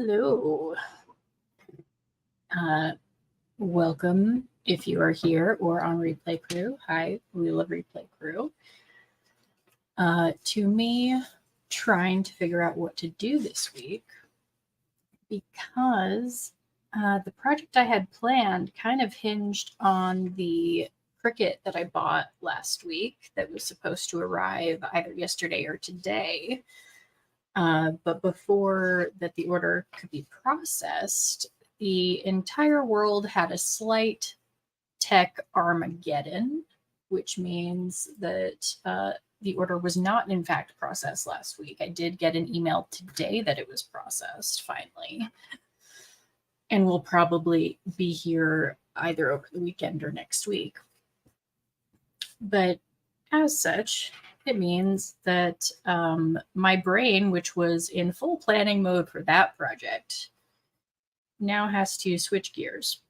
Hello. Welcome if you are here or on Replay Crew. Hi, we love Replay Crew. To me, trying to figure out what to do this week because the project I had planned kind of hinged on the Cricut that I bought last week that was supposed to arrive either yesterday or today. But before that the order could be processed, the entire world had a slight tech Armageddon, which means that the order was not in fact processed last week. I did get an email today that it was processed finally, and will probably be here either over the weekend or next week. But as such, it means that my brain, which was in full planning mode for that project, now has to switch gears.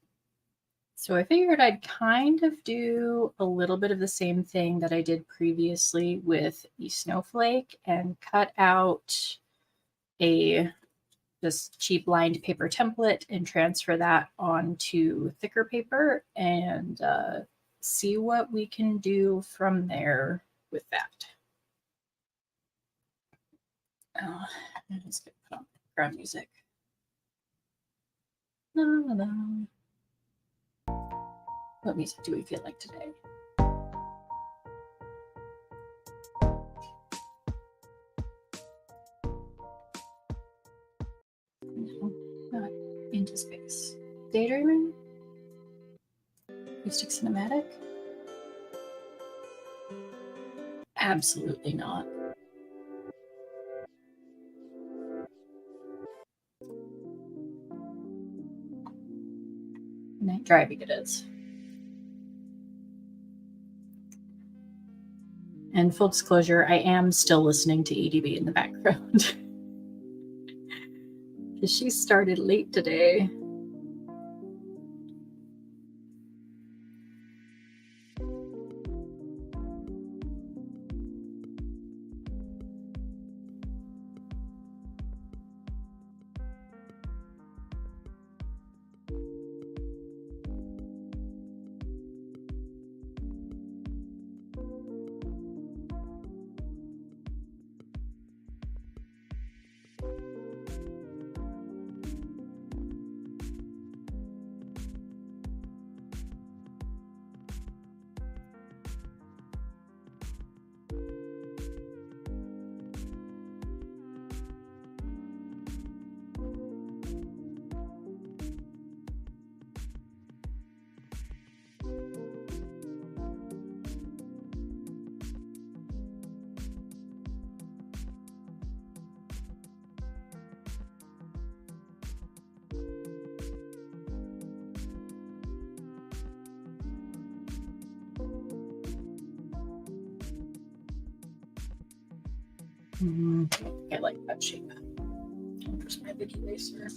So I figured I'd kind of do a little bit of the same thing that I did previously with the snowflake and cut out a just cheap lined paper template and transfer that onto thicker paper and see what we can do from there with that. Oh, I'm just gonna put on background music. La, la, la. What music do we feel like today? No, not Into Space. Daydreaming? Acoustic Cinematic? Absolutely not. Night Driving it is. And full disclosure, I am still listening to EDB in the background. Because she started late today. I like that shape. Where's my big eraser?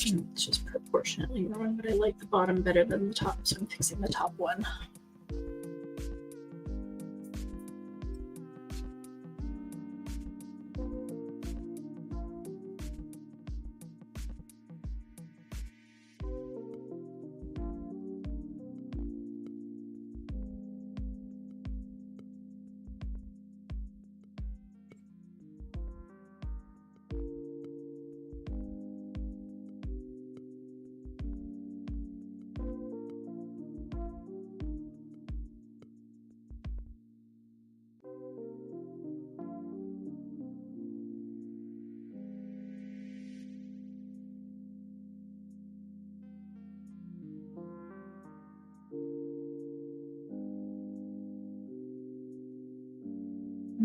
It's just proportionately wrong, but I like the bottom better than the top, so I'm fixing the top one.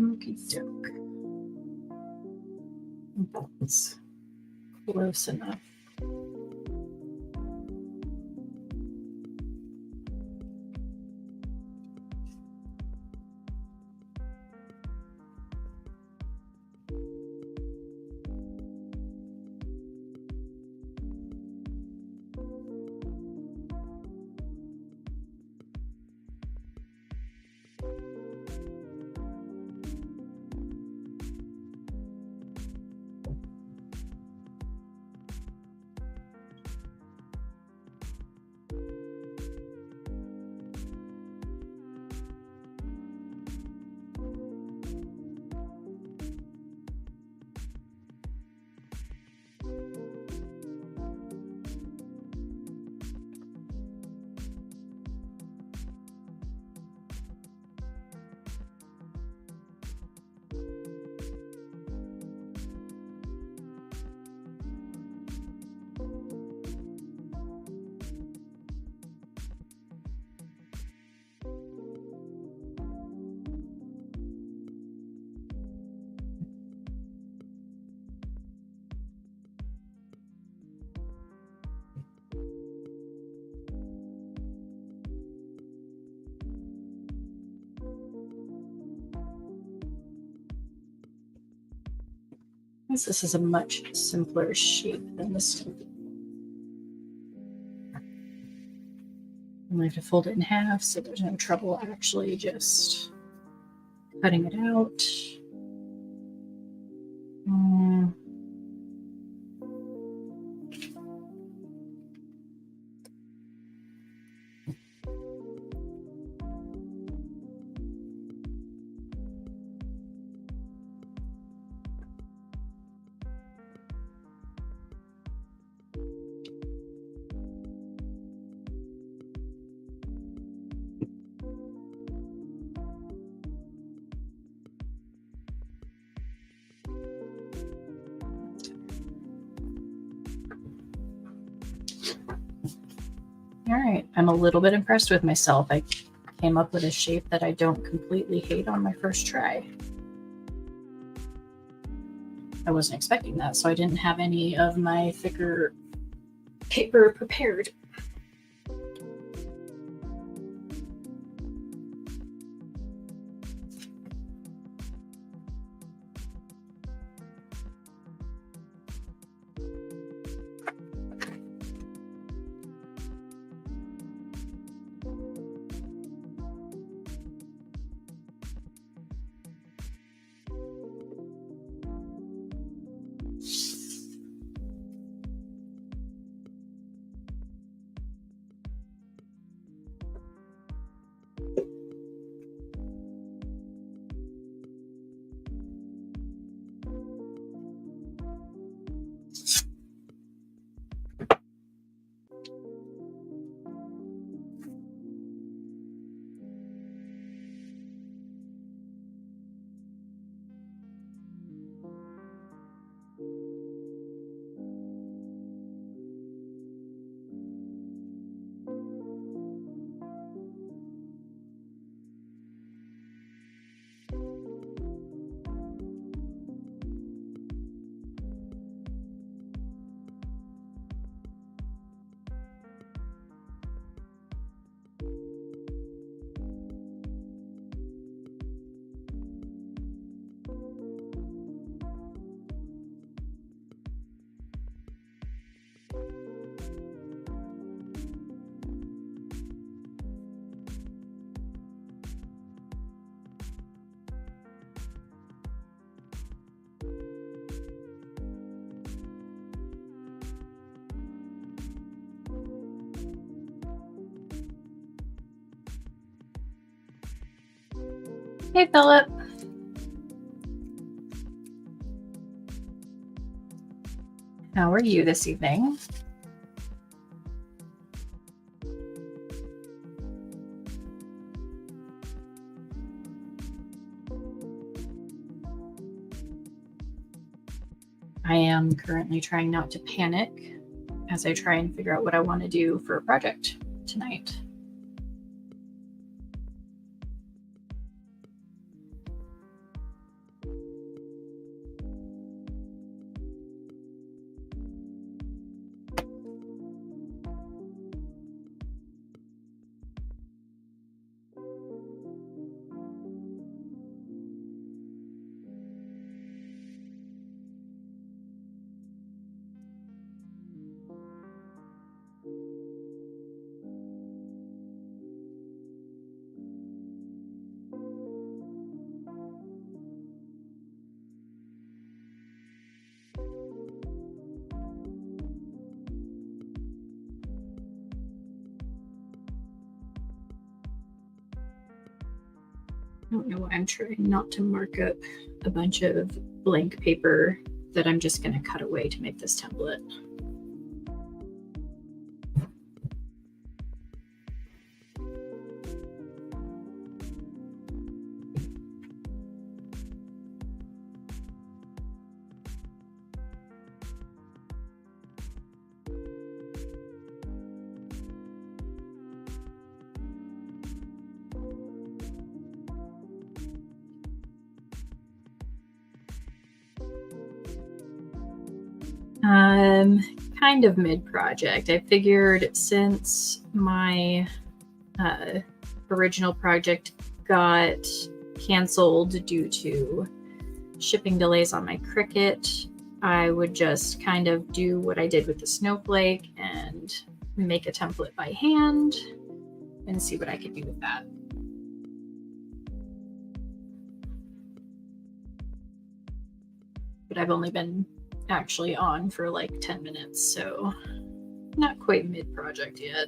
Okie doke. That's close enough. This is a much simpler shape than this one. I have to fold it in half so there's no trouble actually just cutting it out. All right, I'm a little bit impressed with myself. I came up with a shape that I don't completely hate on my first try. I wasn't expecting that, so I didn't have any of my thicker paper prepared. Hey, Philip. How are you this evening? I am currently trying not to panic as I try and figure out what I want to do for a project tonight. I don't know why I'm trying not to mark up a bunch of blank paper that I'm just going to cut away to make this template. Kind of mid-project. I figured since my original project got canceled due to shipping delays on my Cricut, I would just kind of do what I did with the snowflake and make a template by hand and see what I could do with that. But I've only been actually on for like 10 minutes, so not quite mid-project yet.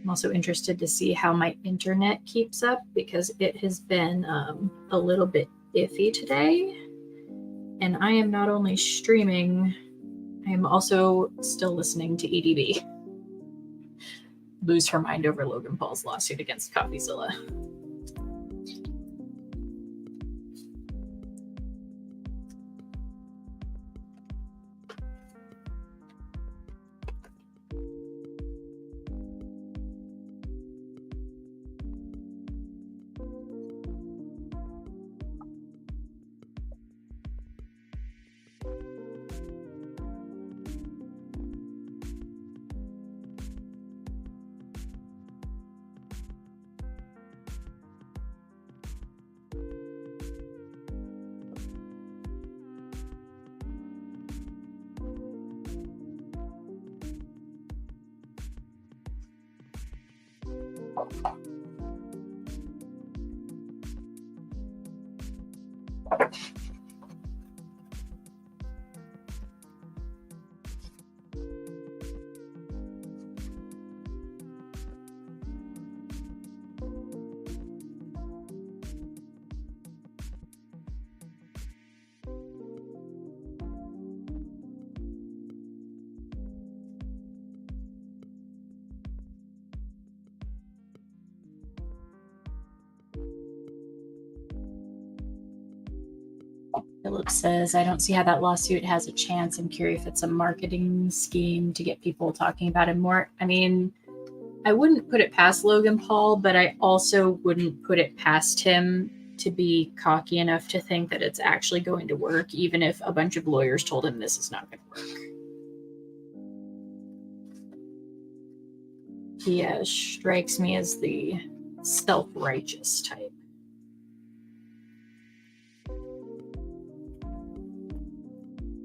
I'm also interested to see how my internet keeps up because it has been a little bit iffy today. And I am not only streaming, I am also still listening to EDB lose her mind over Logan Paul's lawsuit against CoffeeZilla. Philip says, I don't see how that lawsuit has a chance. I'm curious if it's a marketing scheme to get people talking about him more. I mean, I wouldn't put it past Logan Paul, but I also wouldn't put it past him to be cocky enough to think that it's actually going to work, even if a bunch of lawyers told him this is not going to work. He strikes me as the self-righteous type.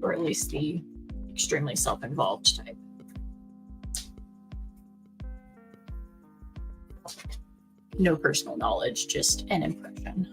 Or at least the extremely self-involved type. No personal knowledge, just an impression.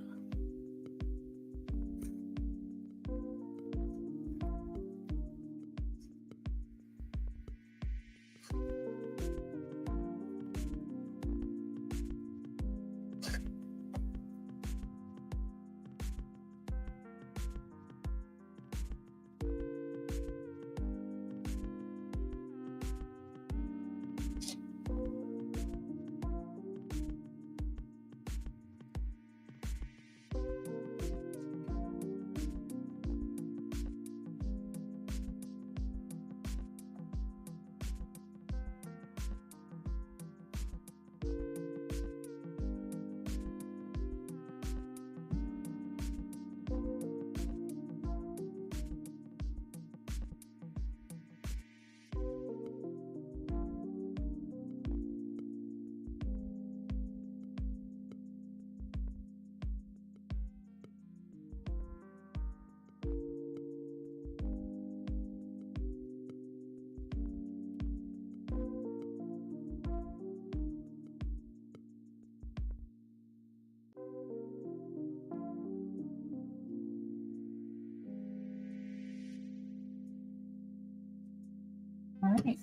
All right.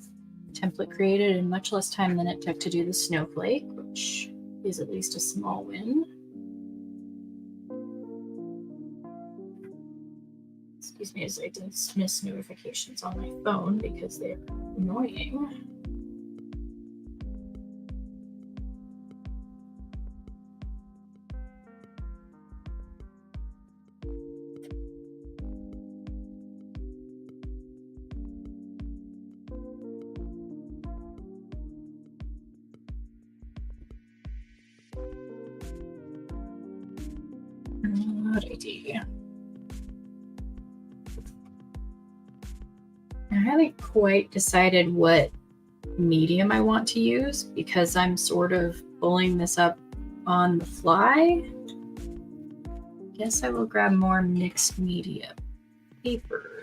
Template created in much less time than it took to do the snowflake, which is at least a small win. Excuse me as I dismiss notifications on my phone because they're annoying. Alrighty. I haven't quite decided what medium I want to use because I'm sort of pulling this up on the fly. Guess I will grab more mixed media paper.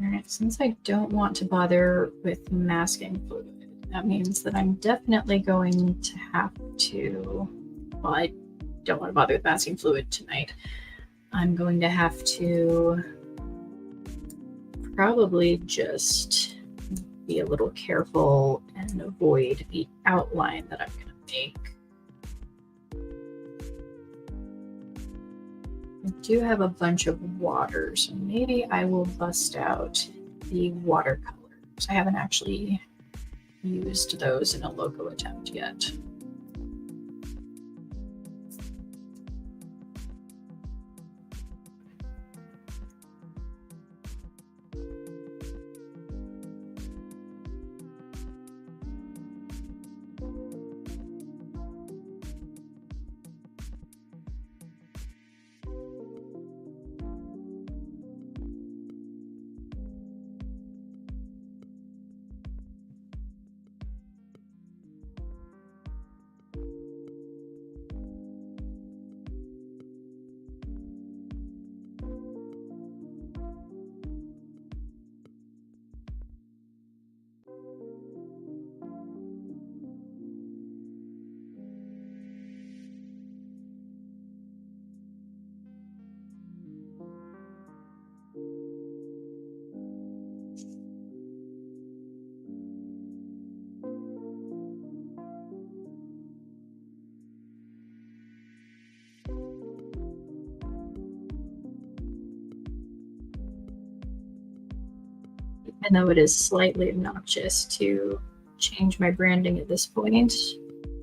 All right, since I don't want to bother with masking fluid, that means that I'm definitely going to have to, well, I don't want to bother with masking fluid tonight. I'm going to have to probably just be a little careful and avoid the outline that I'm going to make. I do have a bunch of water, so maybe I will bust out the watercolors. I haven't actually used those in a logo attempt yet. Even though it is slightly obnoxious to change my branding at this point,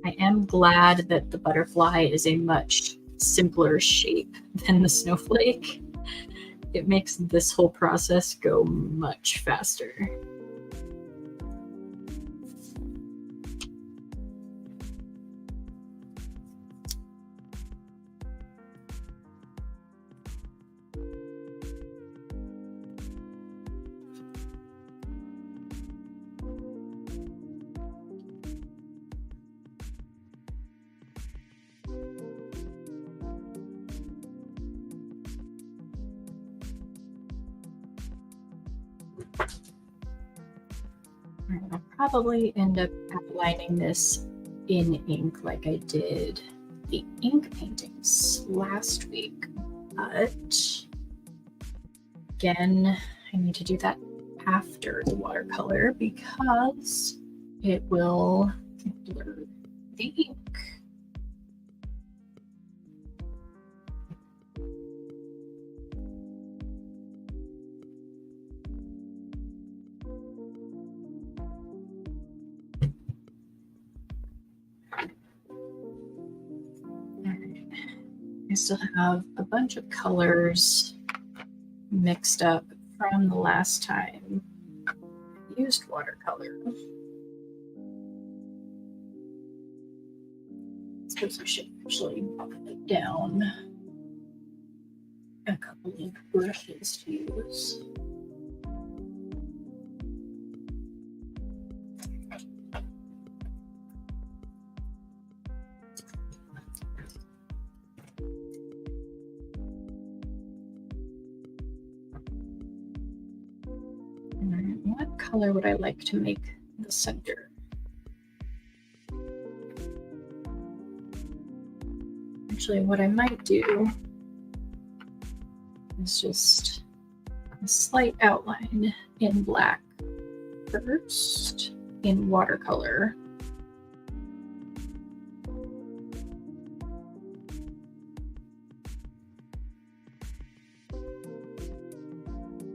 I am glad that the butterfly is a much simpler shape than the snowflake. It makes this whole process go much faster. I'll probably end up outlining this in ink like I did the ink paintings last week. But again, I need to do that after the watercolor because it will blur the ink. I still have a bunch of colors mixed up from the last time I used watercolor. I suppose I should actually put down a couple of brushes to use. What color would I like to make the center? Actually, what I might do is just a slight outline in black first in watercolor.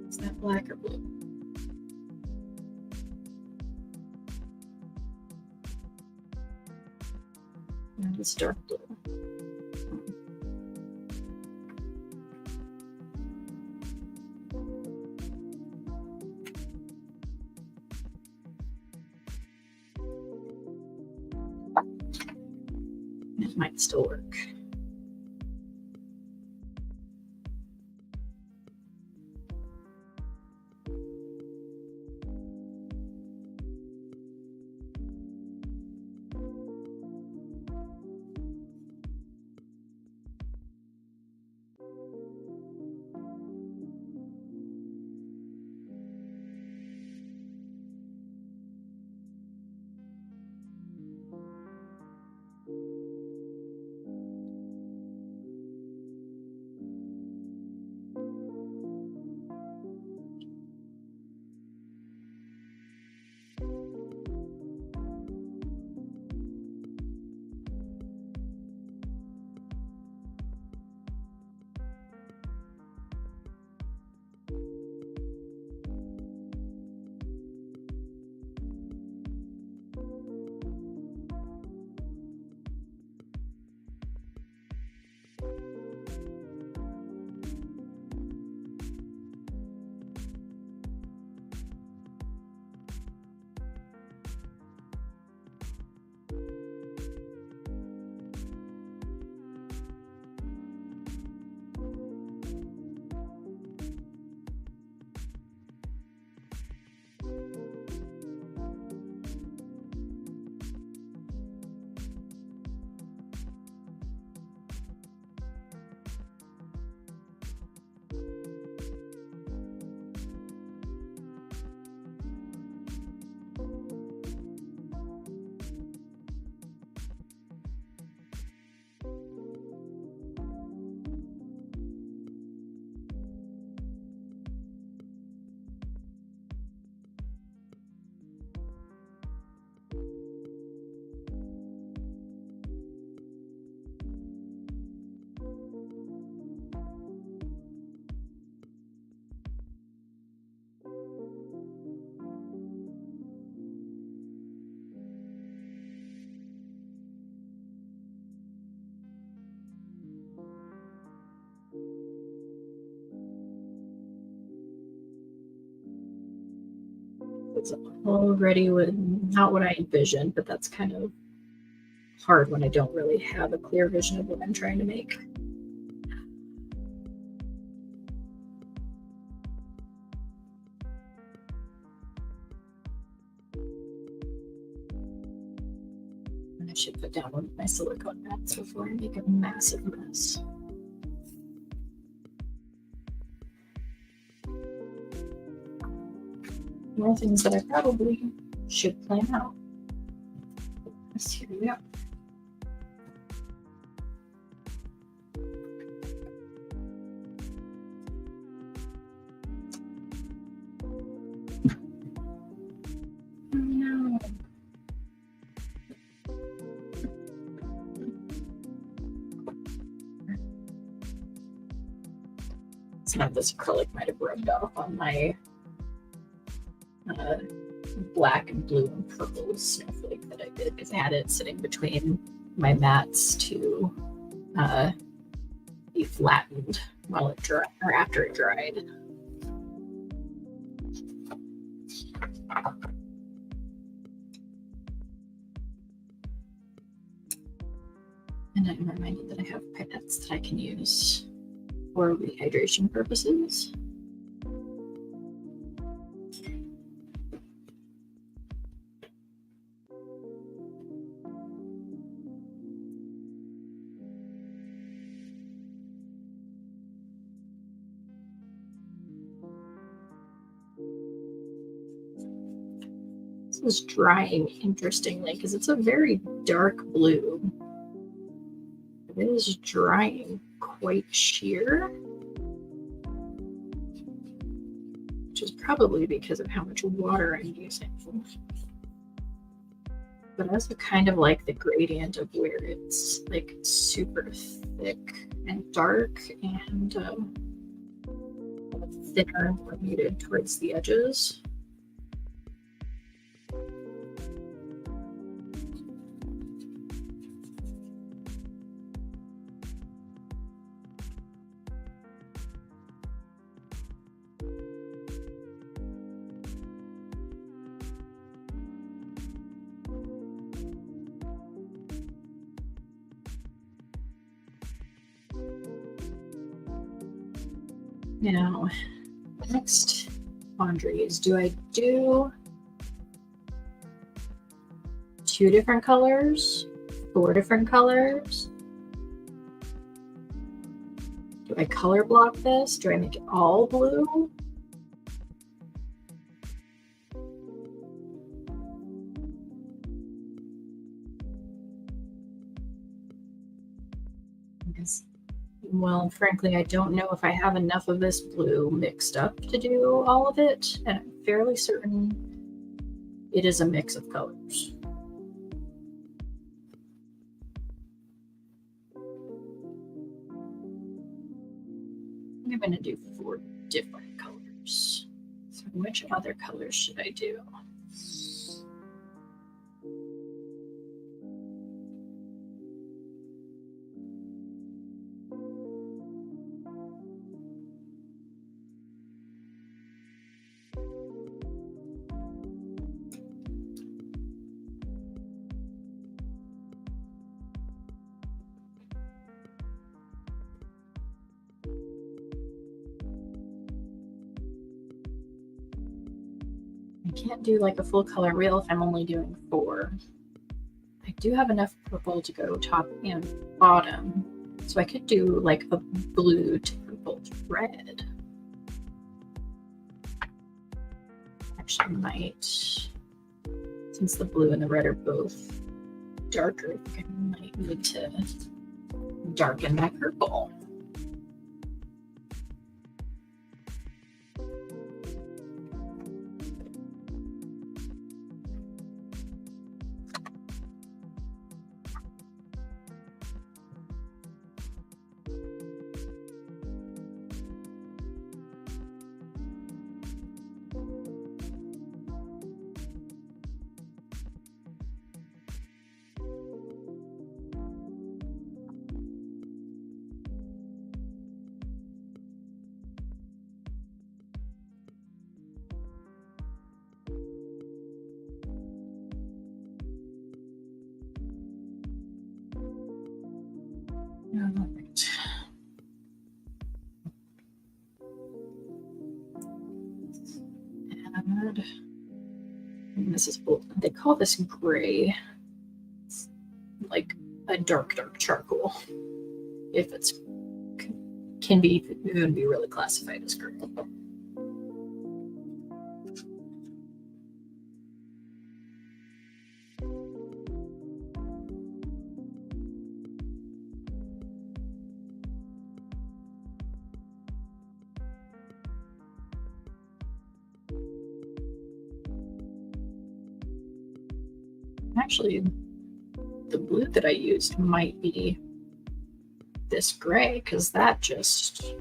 Is that black or blue? And it's dark blue. It might still work. It's already not what I envisioned, but that's kind of hard when I don't really have a clear vision of what I'm trying to make. And I should put down one of my silicone mats before I make a massive mess. More things that I probably should plan out. Yes, here we go. some of this acrylic might have rubbed off on my black and blue and purple snowflake that I did, because I had it sitting between my mats to be flattened while it dried, or after it dried. And I'm reminded that I have pipettes that I can use for rehydration purposes. This is drying interestingly because it's a very dark blue. It is drying quite sheer, which is probably because of how much water I'm using. But I also kind of like the gradient of where it's like super thick and dark and thinner and more muted towards the edges. Now, next laundry is, do I do 2 different colors, 4 different colors? Do I color block this? Do I make it all blue? Well, frankly, I don't know if I have enough of this blue mixed up to do all of it, and I'm fairly certain it is a mix of colors. I'm going to do 4 different colors. So which other colors should I do? Can't do like a full color wheel if I'm only doing 4. I do have enough purple to go top and bottom, so I could do like a blue to purple to red. Actually might, since the blue and the red are both darker, I think I might need to darken my purple. Alright. And this is, they call this gray. It's like a dark charcoal. If it's can be even be really classified as gray. Actually, the blue that I used might be this gray, because that just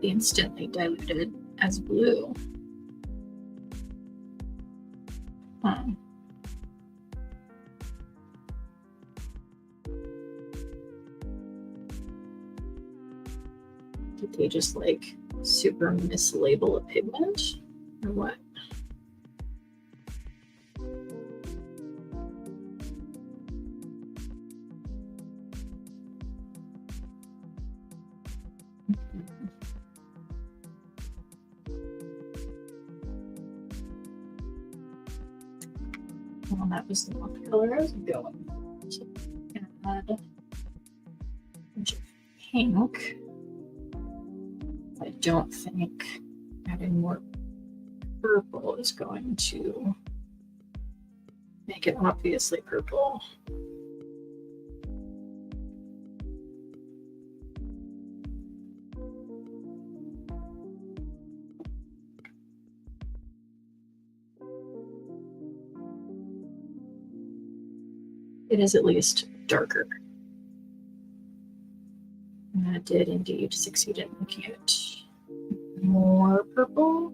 instantly diluted as blue. Huh. Did they just like super mislabel a pigment or what? Well, that was not the color I was going for. So I'm gonna add a bunch of pink. I don't think adding more purple is going to make it obviously purple. It is at least darker. And that did indeed succeed in making it more purple.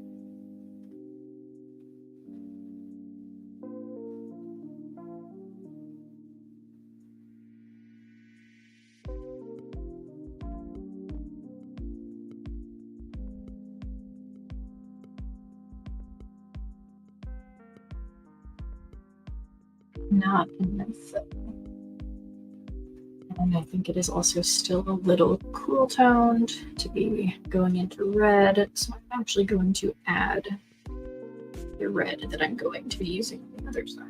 Not enough. And I think it is also still a little cool toned to be going into red. So I'm actually going to add the red that I'm going to be using on the other side.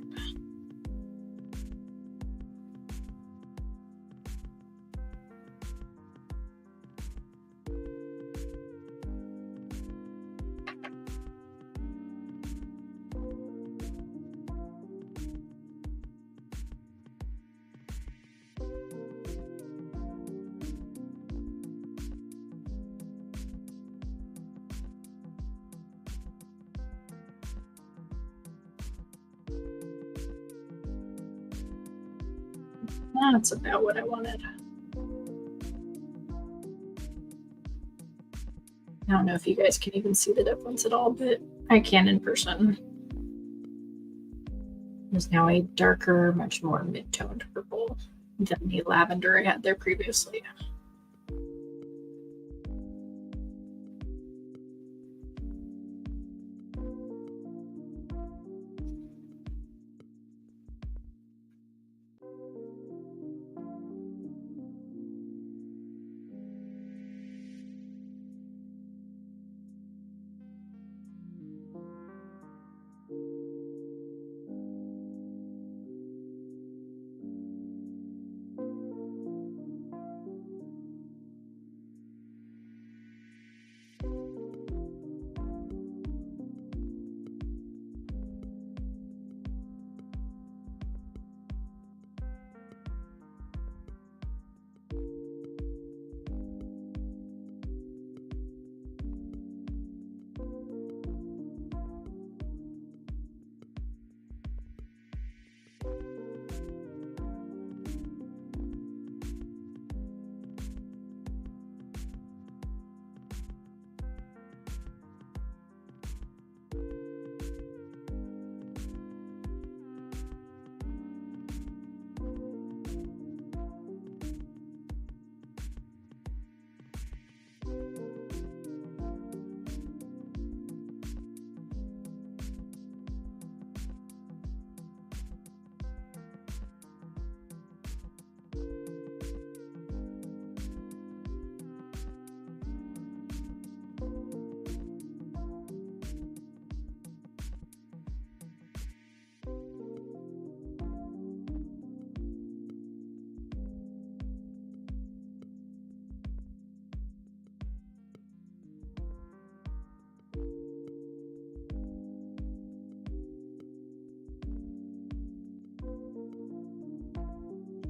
That's about what I wanted. I don't know if you guys can even see the difference at all, but I can in person. There's now a darker, much more mid-toned purple than the lavender I had there previously.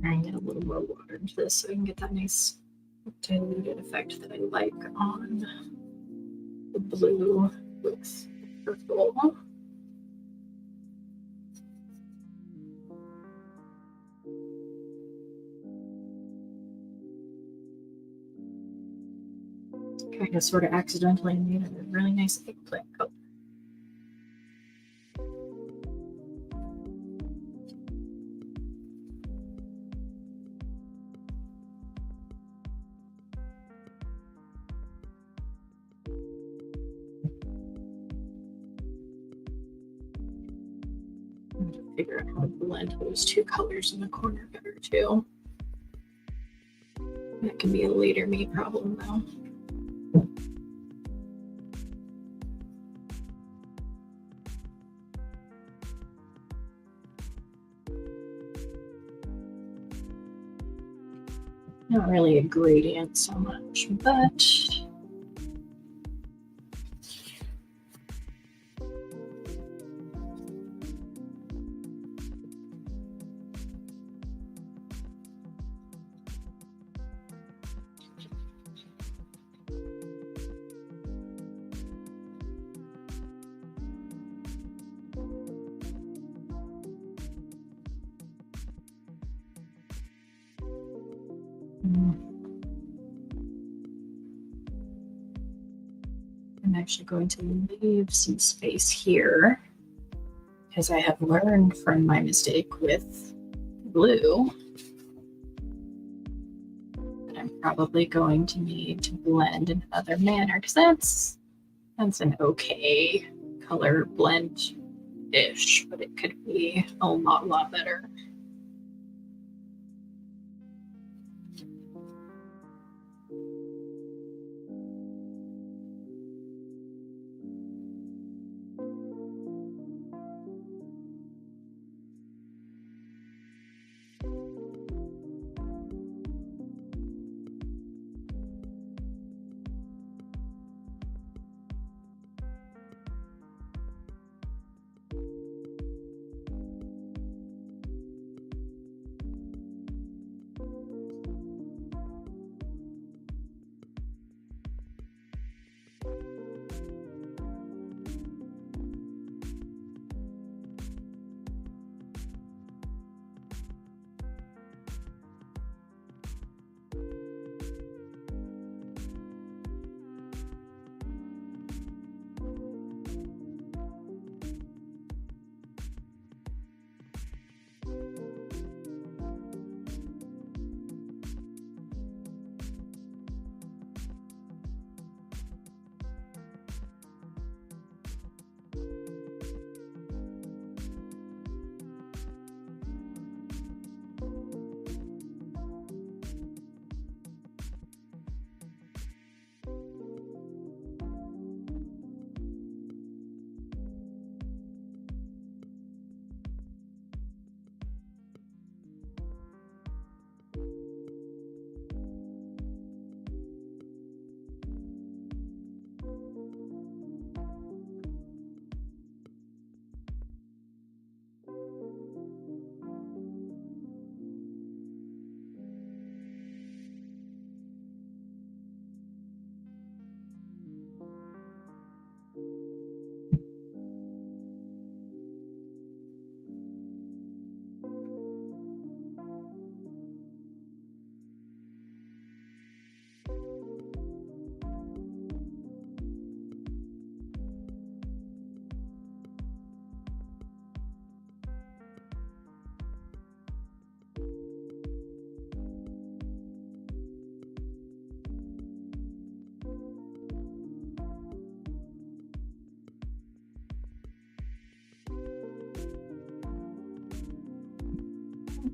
Try and get a little more water into this so I can get that nice diluted effect that I like on the blue with purple. kind of sort of accidentally made a really nice eggplant color. I'm going to figure out how to blend those two colors in the corner better too. That can be a later me problem though. Not really a gradient so much, but I'm actually going to leave some space here because I have learned from my mistake with blue that I'm probably going to need to blend in another manner because that's an okay color blend-ish, but it could be a lot better.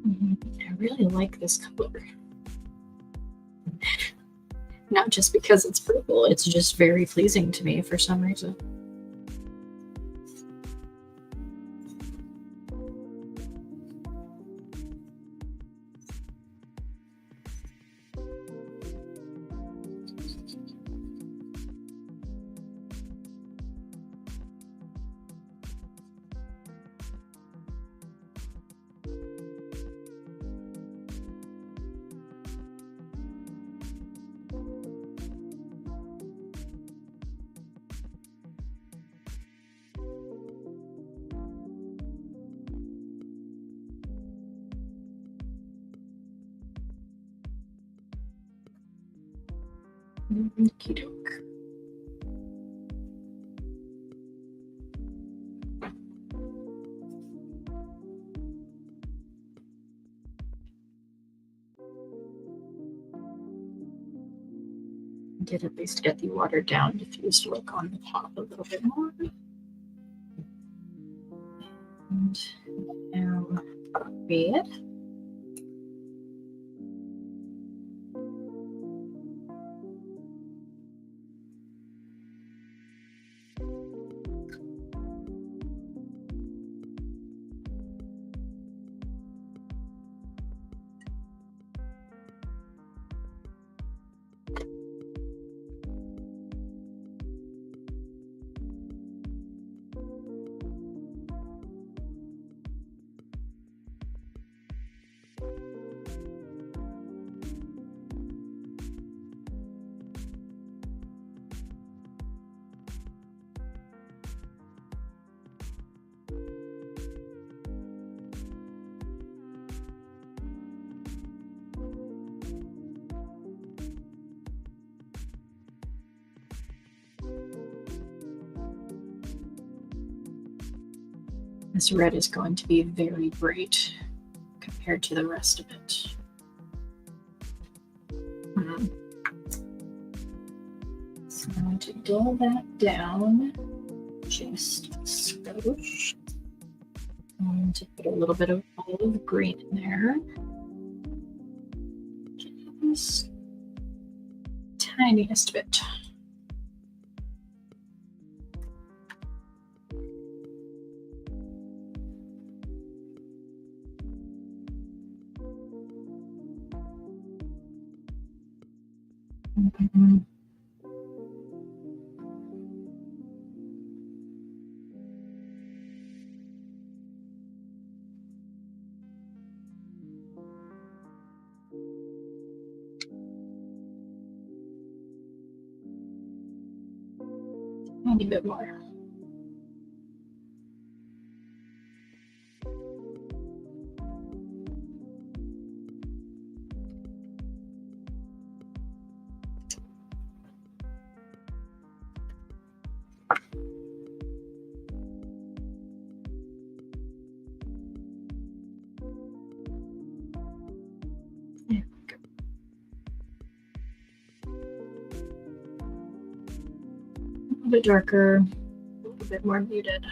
I really like this color. Not just because it's purple, it's just very pleasing to me for some reason. Okie doke. Did at least get the watered down diffused look on the top a little bit more. And now red. This red is going to be very bright compared to the rest of it. So I'm going to dull that down just a skosh. I'm going to put a little bit of olive green in there. Just tiniest bit. Tiny bit more. There we go. A little bit darker, a little bit more muted.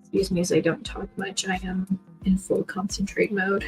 Excuse me as I don't talk much. I am in full concentrate mode.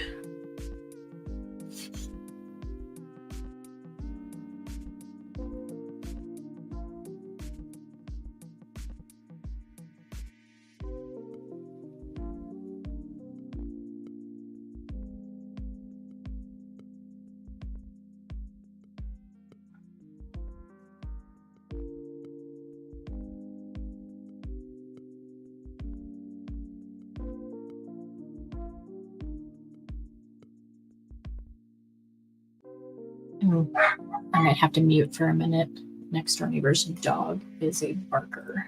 I might have to mute for a minute. Next door neighbor's dog is a barker.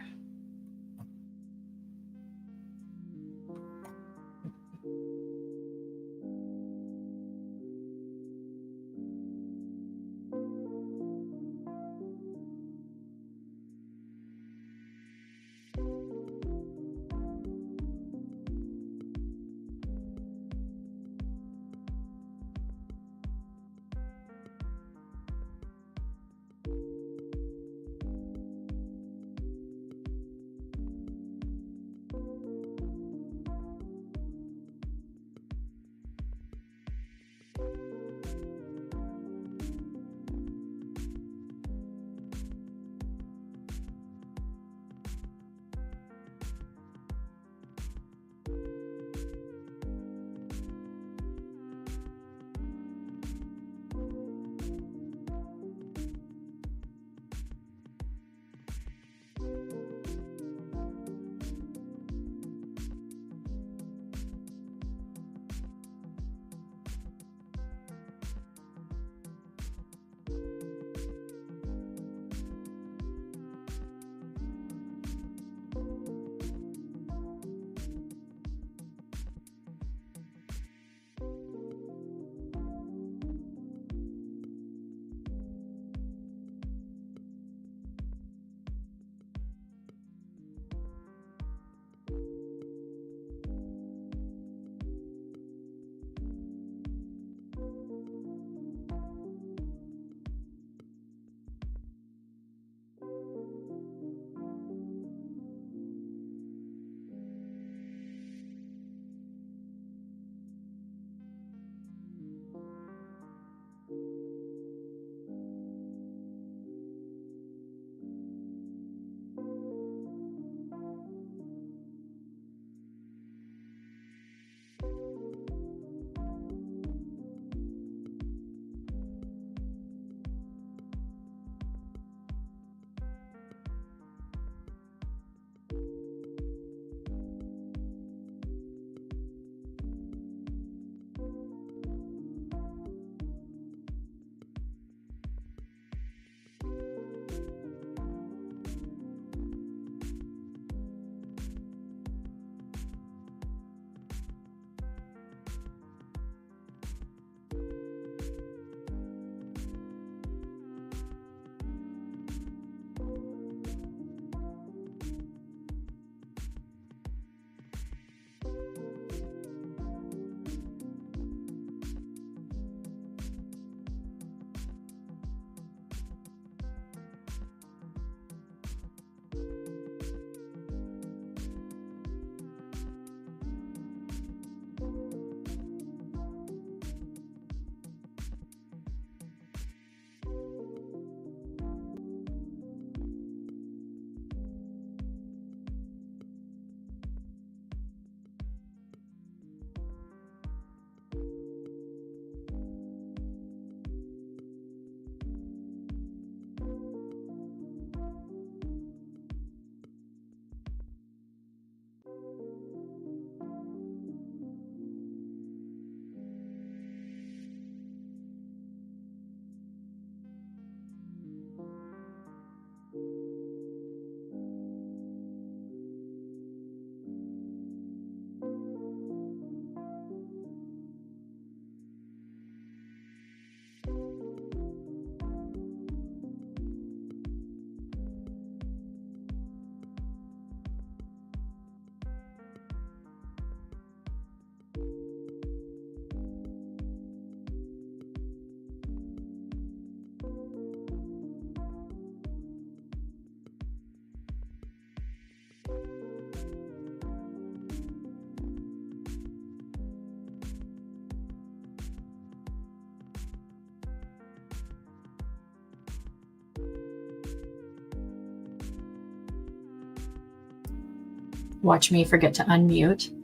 watch me forget to unmute.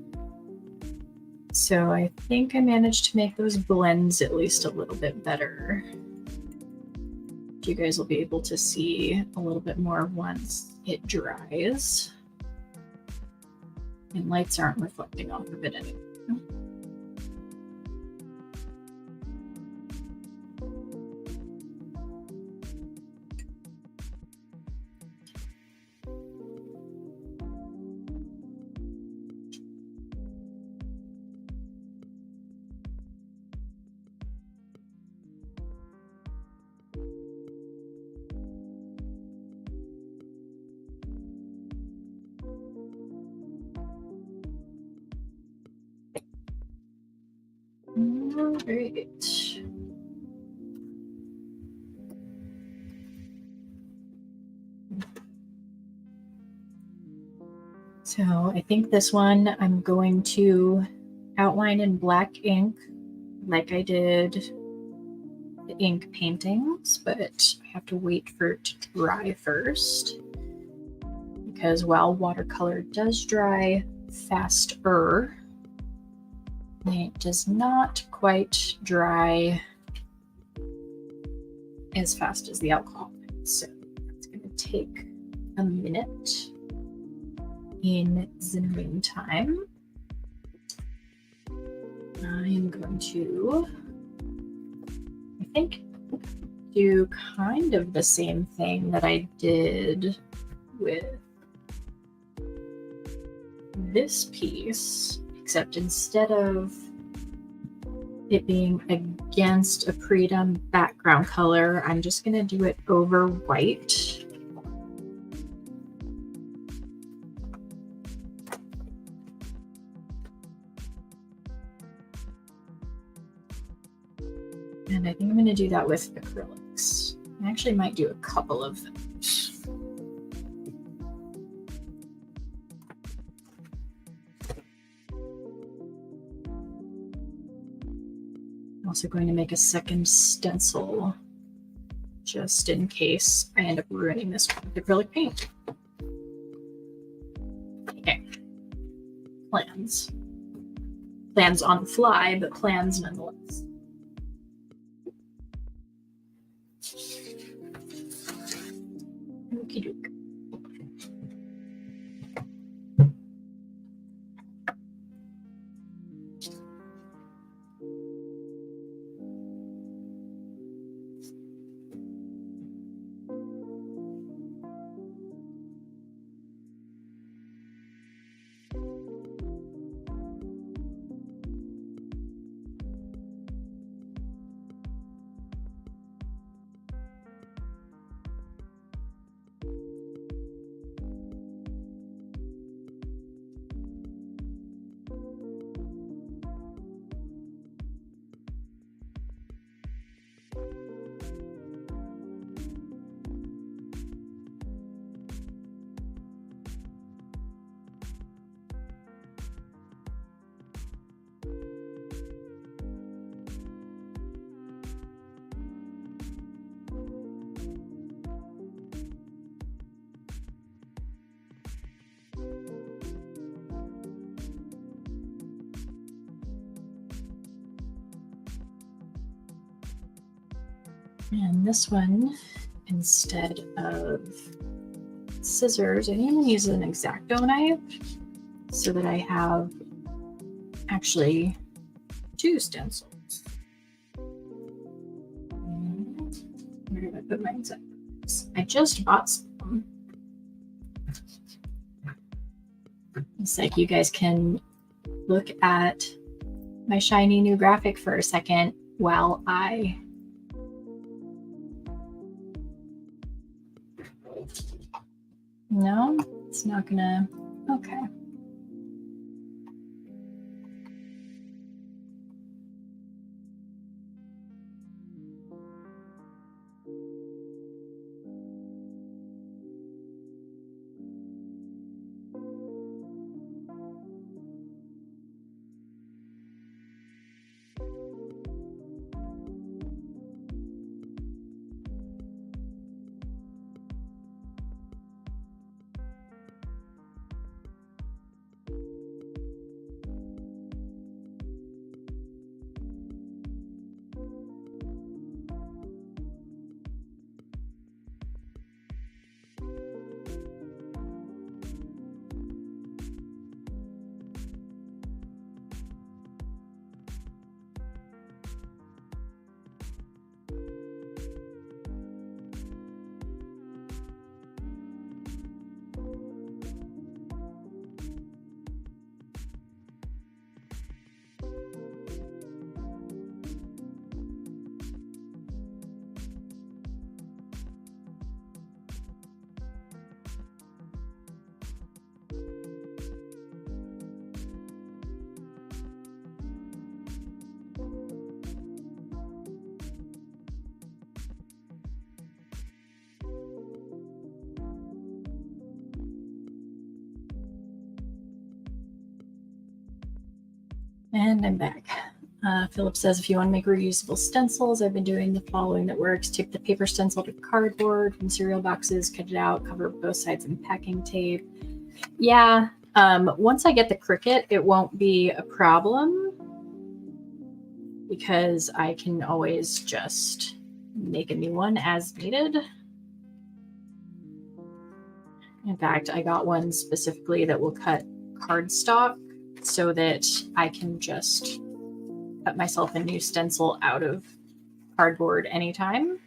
So I think I managed to make those blends at least a little bit better. You guys will be able to see a little bit more once it dries. And lights aren't reflecting off of it anymore. All right. So I think this one I'm going to outline in black ink like I did the ink paintings, but I have to wait for it to dry first, because while watercolor does dry faster, it does not quite dry as fast as the alcohol. So it's going to take a minute. In the meantime, I am going to, I think, do kind of the same thing that I did with this piece, except instead of it being against a pre-done background color, I'm just going to do it over white. And I think I'm going to do that with acrylics. I actually might do a couple of those. I'm also going to make a second stencil just in case I end up ruining this with acrylic paint. Okay. Plans. Plans on the fly, but plans nonetheless. Okie doke. And this one, instead of scissors, I think I'm going to use an X-Acto knife so that I have actually two stencils. Where did I put my X-Actos? I just bought some. It's like you guys can look at my shiny new graphic for a second while I No, it's not gonna. Okay. And I'm back. Philip says, if you want to make reusable stencils, I've been doing the following that works. Tape the paper stencil to cardboard from cereal boxes, cut it out, cover both sides in packing tape. Yeah, once I get the Cricut, it won't be a problem because I can always just make a new one as needed. In fact, I got one specifically that will cut cardstock so that I can just cut myself a new stencil out of cardboard anytime.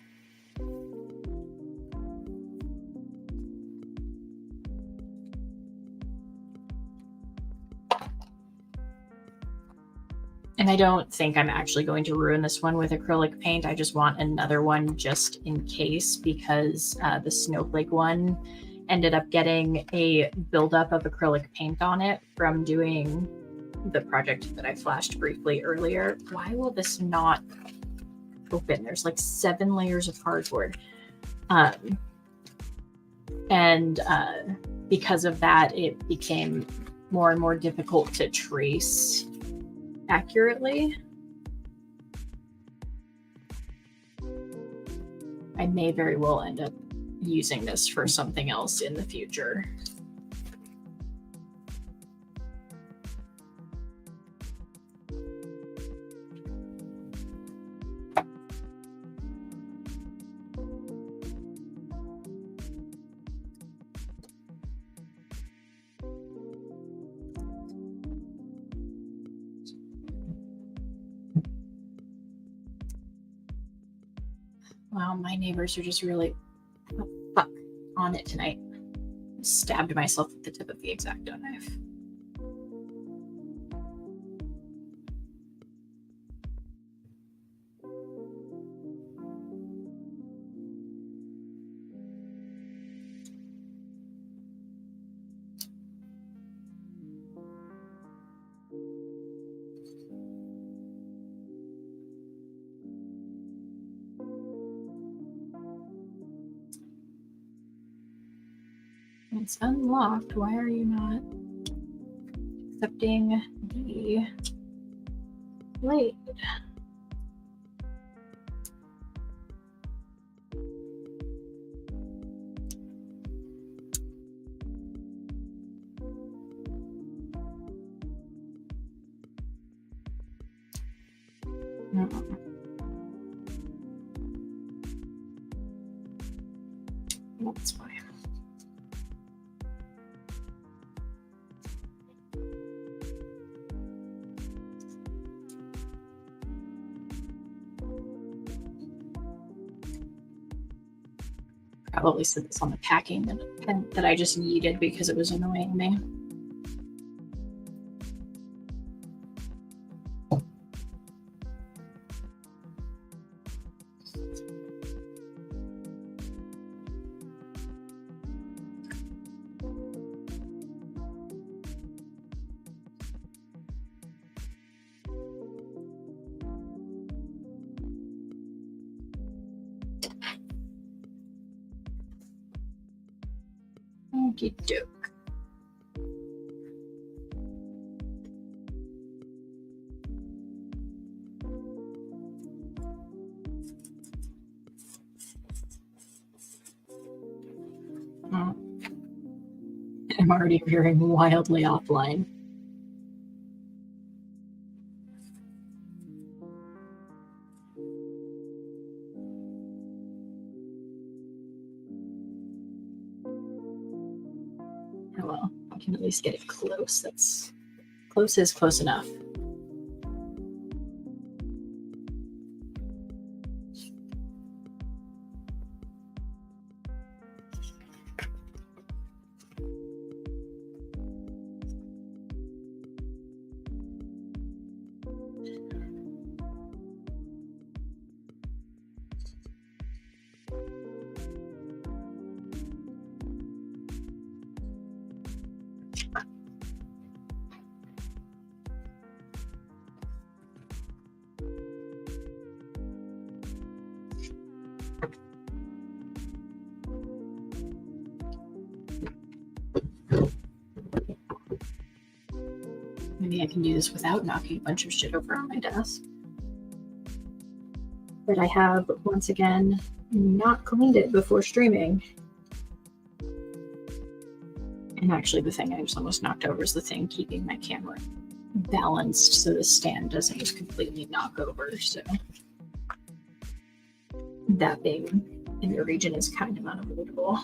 And I don't think I'm actually going to ruin this one with acrylic paint. I just want another one just in case, because the snowflake one ended up getting a buildup of acrylic paint on it from doing the project that I flashed briefly earlier. Why will this not open? There's like 7 layers of cardboard. And because of that, it became more and more difficult to trace accurately. I may very well end up using this for something else in the future. Wow, my neighbors are just really on it tonight. Stabbed myself with the tip of the X-Acto knife. It's unlocked. Why are you not accepting the blade? That's fine. Probably said this on the packing that I just yeeted because it was annoying me. Okey doke. I'm already veering wildly offline. Oh well, I can at least get it close. That's close is close enough. Maybe I can do this without knocking a bunch of shit over on my desk. But I have, once again, not cleaned it before streaming. And actually the thing I just almost knocked over is the thing keeping my camera balanced so the stand doesn't just completely knock over. So that being in the region is kind of unavoidable.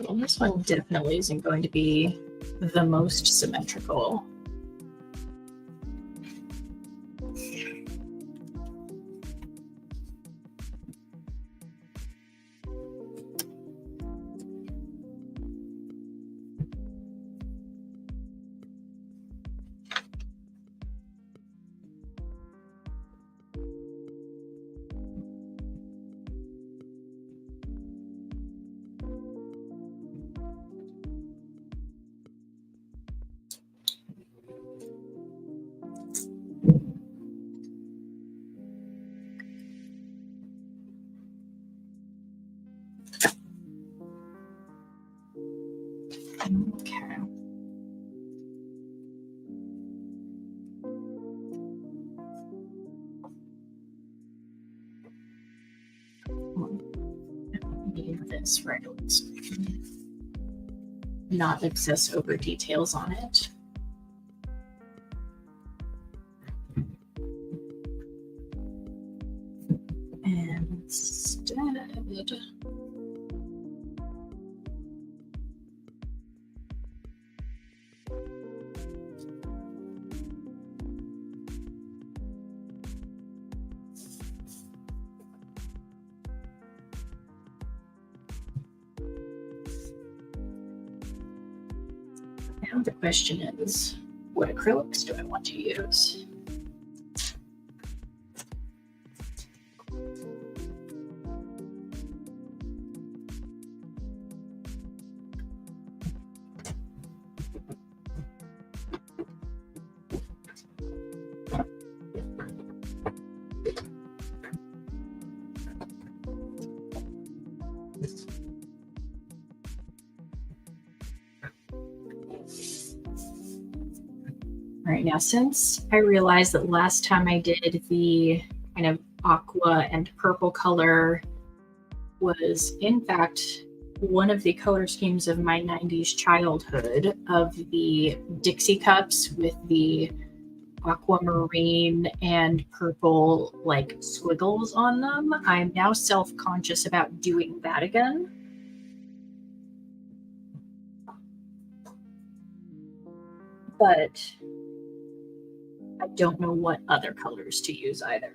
Well, this one definitely isn't going to be the most symmetrical. Okay. Need this right away. Not obsess over details on it. And instead, now the question is, what acrylics do I want to use? All right, now since I realized that last time I did the kind of aqua and purple color was in fact one of the color schemes of my 90s childhood of the Dixie cups with the aquamarine and purple like squiggles on them, I'm now self-conscious about doing that again. But I don't know what other colors to use either.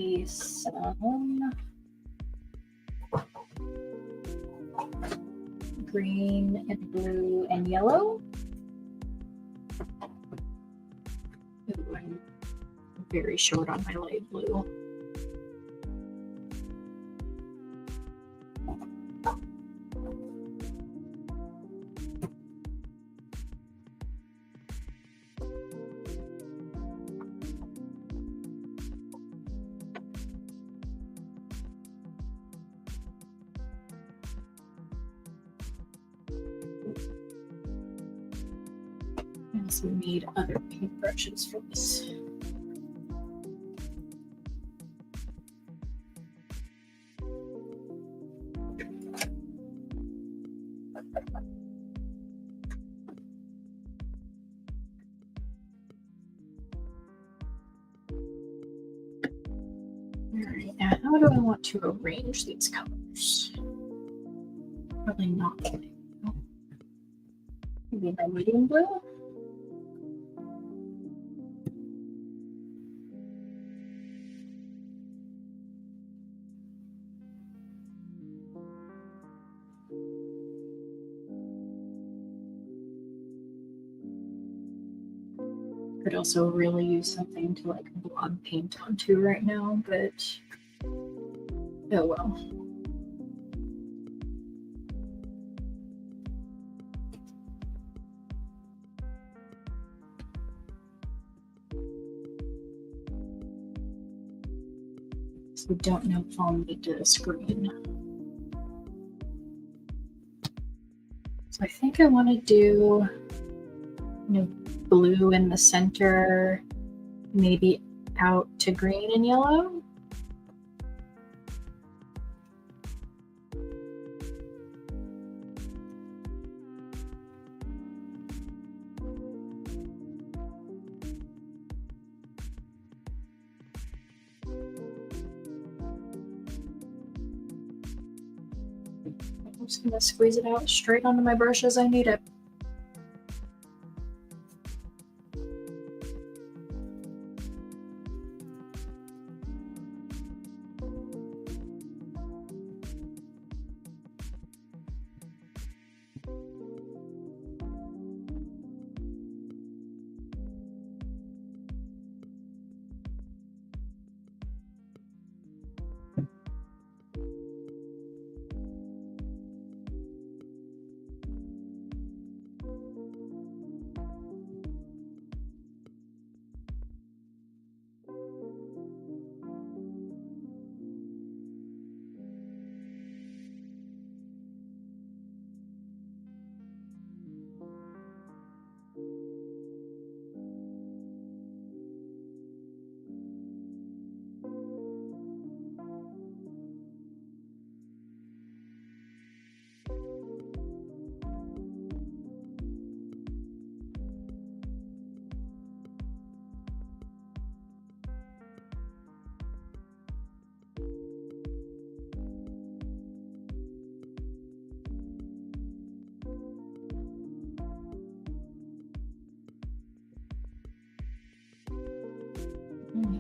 maybe some green and blue and yellow. Ooh, I'm very short on my light blue. I also need other paintbrushes for this. Alright, now how do I want to arrange these colors? Probably not. Maybe my medium blue? Could also really use something to like blob paint onto right now, but oh well. So don't know if I'll need a screen. So I think I want to do, blue in the center, maybe out to green and yellow. I'm just gonna squeeze it out straight onto my brush as I need it.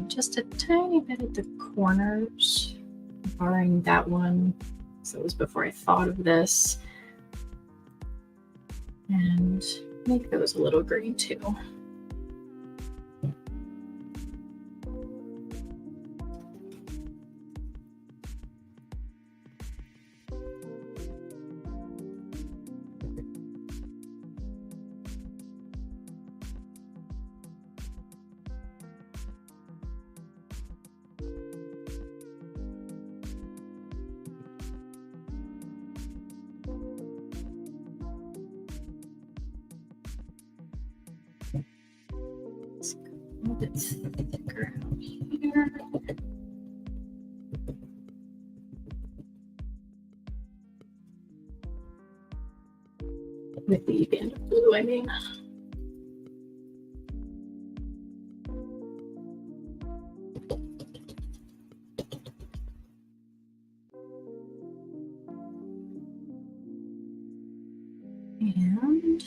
Just a tiny bit at the corners, barring that one. So it was before I thought of this. And make those a little green too. A bit thicker out here. With the band of blue, I mean. And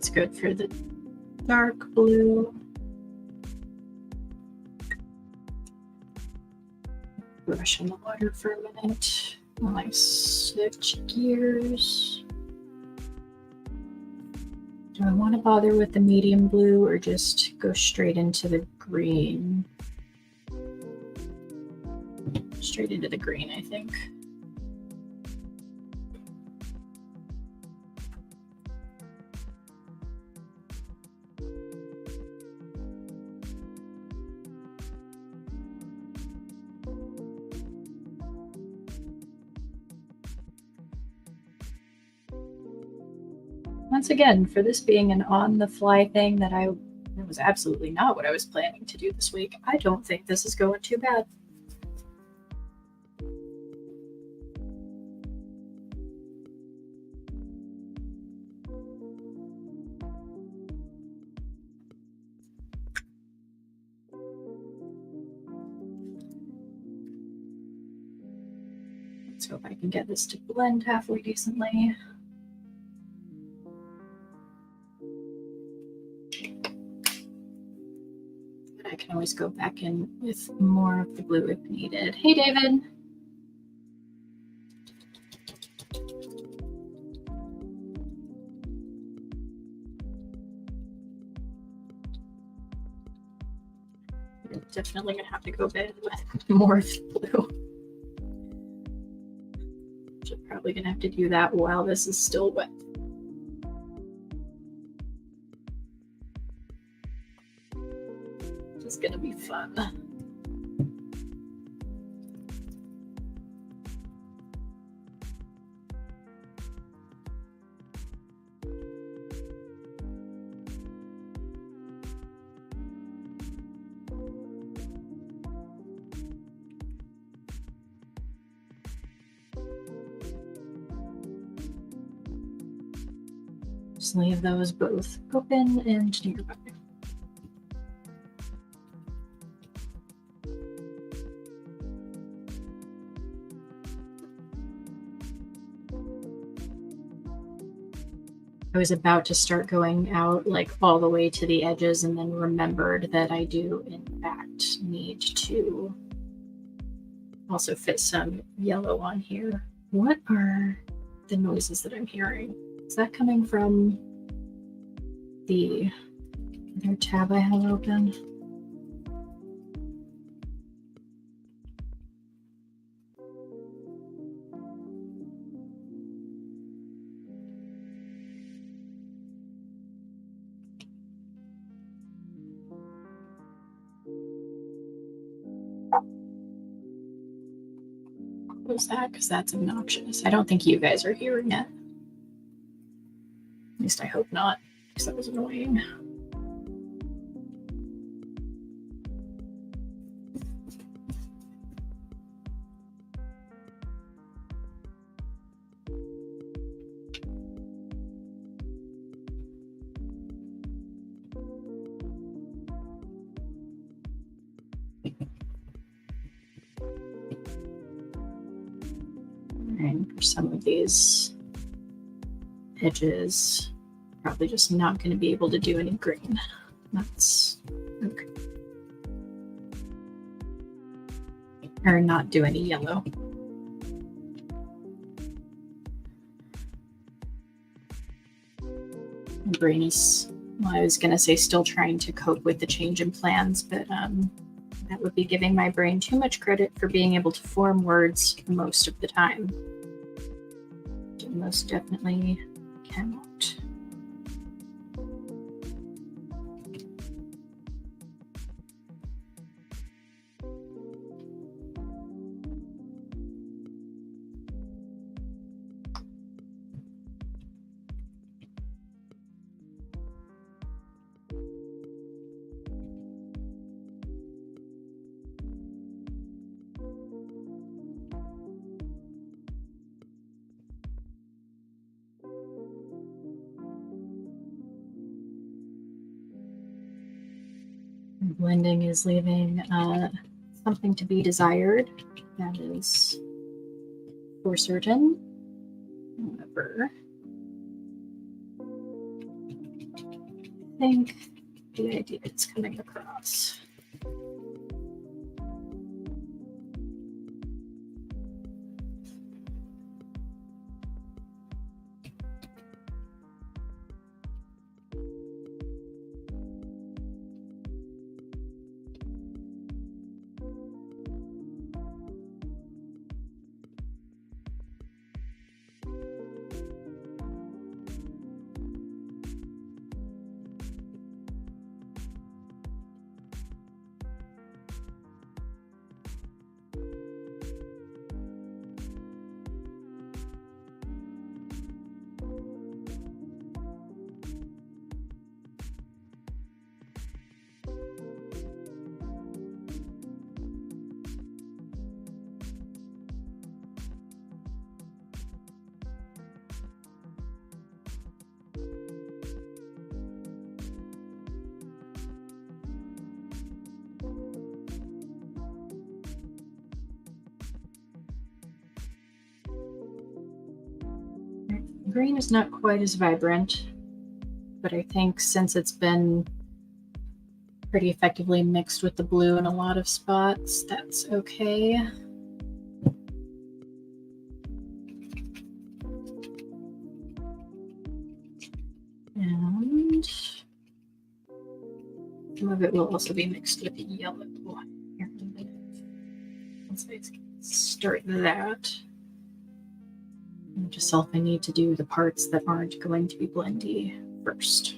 That's good for the dark blue. Brush in the water for a minute while I switch gears. Do I want to bother with the medium blue or just go straight into the green? Straight into the green, I think. Once again, for this being an on-the-fly thing that was absolutely not what I was planning to do this week, I don't think this is going too bad. Let's hope I can get this to blend halfway decently. I can always go back in with more of the blue if needed. Hey, David. You're definitely going to have to go bed with more of the blue. Probably going to have to do that while this is still wet. It's going to be fun. Just leave those both open and nearby. I was about to start going out like all the way to the edges and then remembered that I do in fact need to also fit some yellow on here. What are the noises that I'm hearing? Is that coming from the other tab I have open? What was that? Because that's obnoxious. I don't think you guys are hearing it. At least I hope not, because that was annoying. And for some of these edges, probably just not going to be able to do any green. That's okay. Or not do any yellow. My brain is, well, I was going to say still trying to cope with the change in plans, but that would be giving my brain too much credit for being able to form words most of the time. It most definitely cannot. Blending is leaving something to be desired. That is for certain. However, think the idea is coming across. Green is not quite as vibrant, but I think since it's been pretty effectively mixed with the blue in a lot of spots, that's okay. And some of it will also be mixed with the yellow here in a minute. Once I start that, note to self, I need to do the parts that aren't going to be blendy first.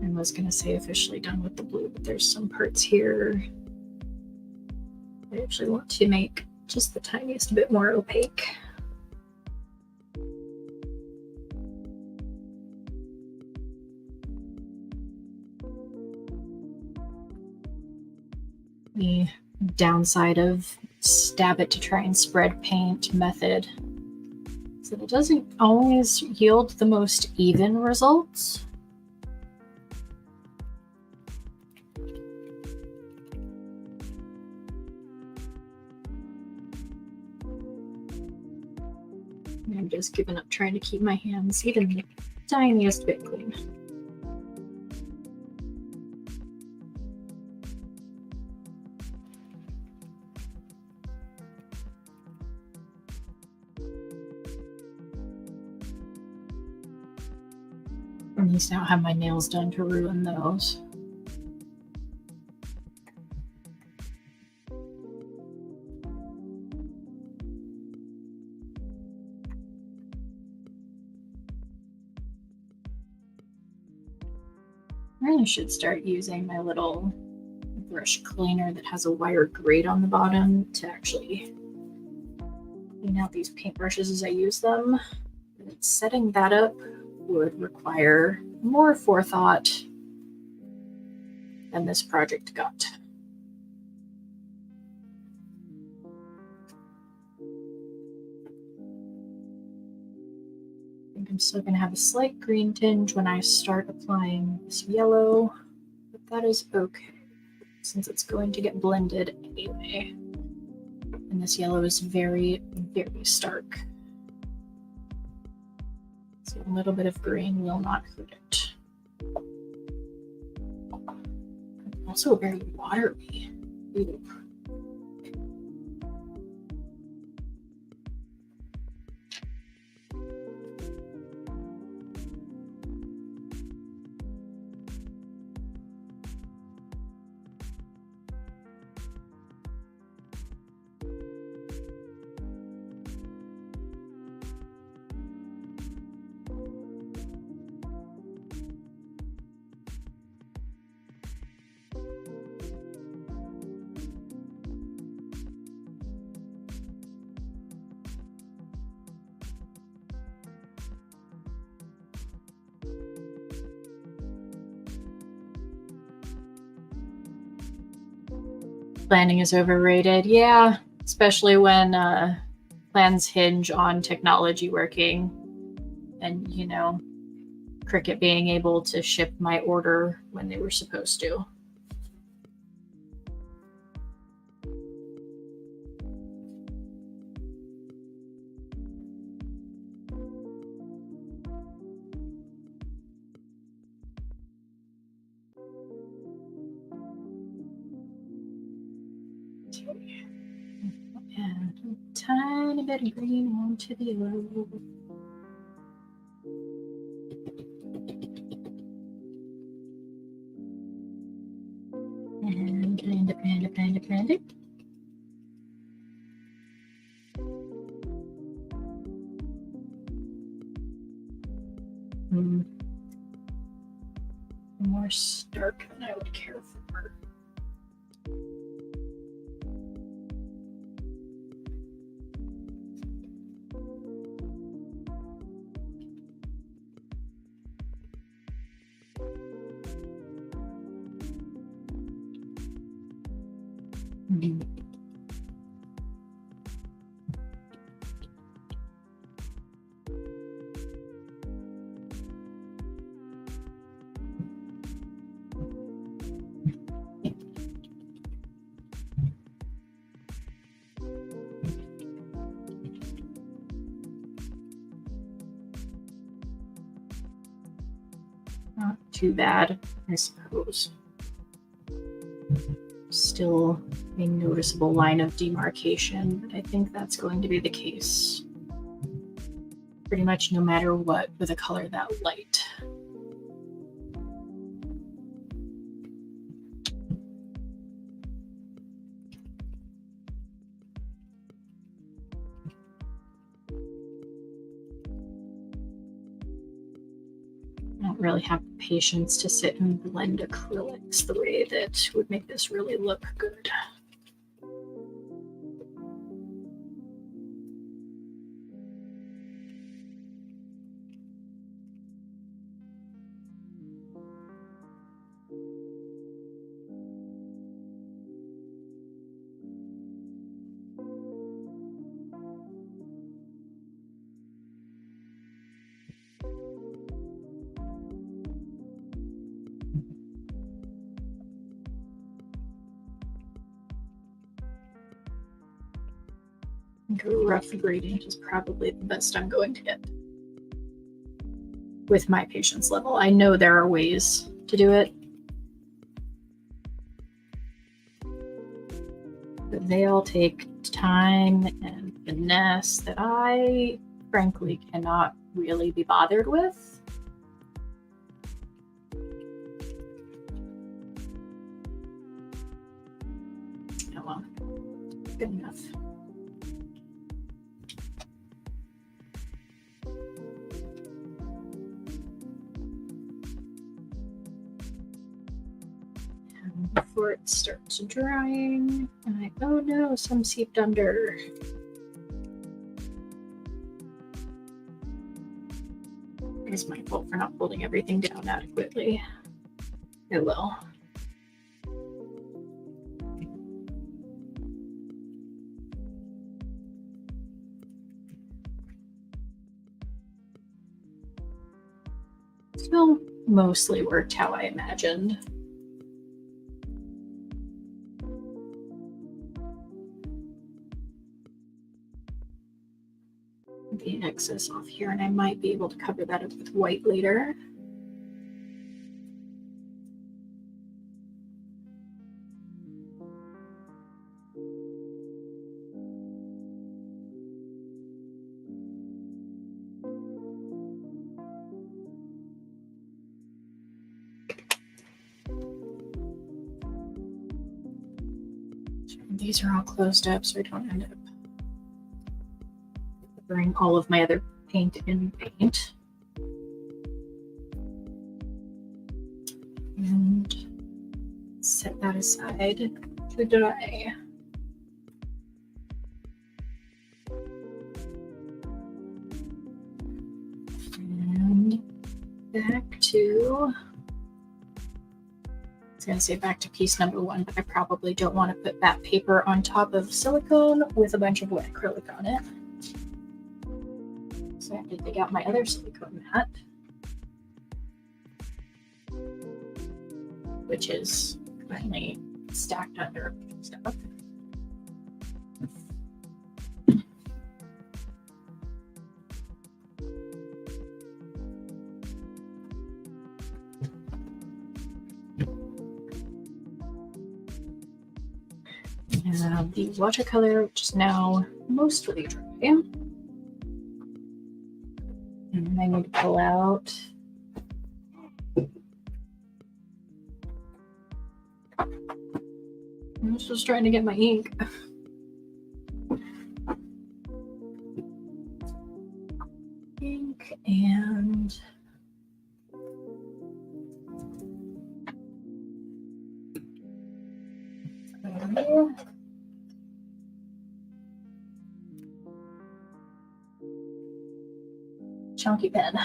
I was going to say officially done with the blue, but there's some parts here I actually want to make just the tiniest bit more opaque. The downside of stab it to try and spread paint method is that it doesn't always yield the most even results. I'm just giving up trying to keep my hands even the tiniest bit clean. At least I don't have my nails done to ruin those. I really should start using my little brush cleaner that has a wire grate on the bottom to actually clean out these paintbrushes as I use them. But setting that up would require more forethought than this project got. I think I'm still going to have a slight green tinge when I start applying this yellow, but that is okay since it's going to get blended anyway. And this yellow is very, very stark. So a little bit of green will not hurt it. Also very watery. Ooh. Planning is overrated. Yeah, especially when plans hinge on technology working and, you know, Cricut being able to ship my order when they were supposed to. And a tiny bit of green onto the yellow. And blend it. More stark than I would care for. Not too bad, I suppose. Still a noticeable line of demarcation, but I think that's going to be the case pretty much no matter what with a color that light. I don't really have the patience to sit and blend acrylics the way that would make this really look good. I think a rough gradient is probably the best I'm going to get with my patience level. I know there are ways to do it, but they all take time and finesse that I frankly cannot really be bothered with. Oh well, good enough. Before it starts drying, oh no, some seeped under. It's my fault for not holding everything down adequately. It will. Still mostly worked how I imagined. The excess off here, and I might be able to cover that up with white later. These are all closed up so I don't end up covering all of my other paint in paint. And set that aside to dry. And back to, I was going to say back to piece number one, but I probably don't want to put that paper on top of silicone with a bunch of wet acrylic on it. So I have to dig out my other silicone mat, which is currently stacked under stuff. have the watercolor, which is now mostly dry. And then I need to pull out I'm just trying to get my ink. Ink and chunky pen.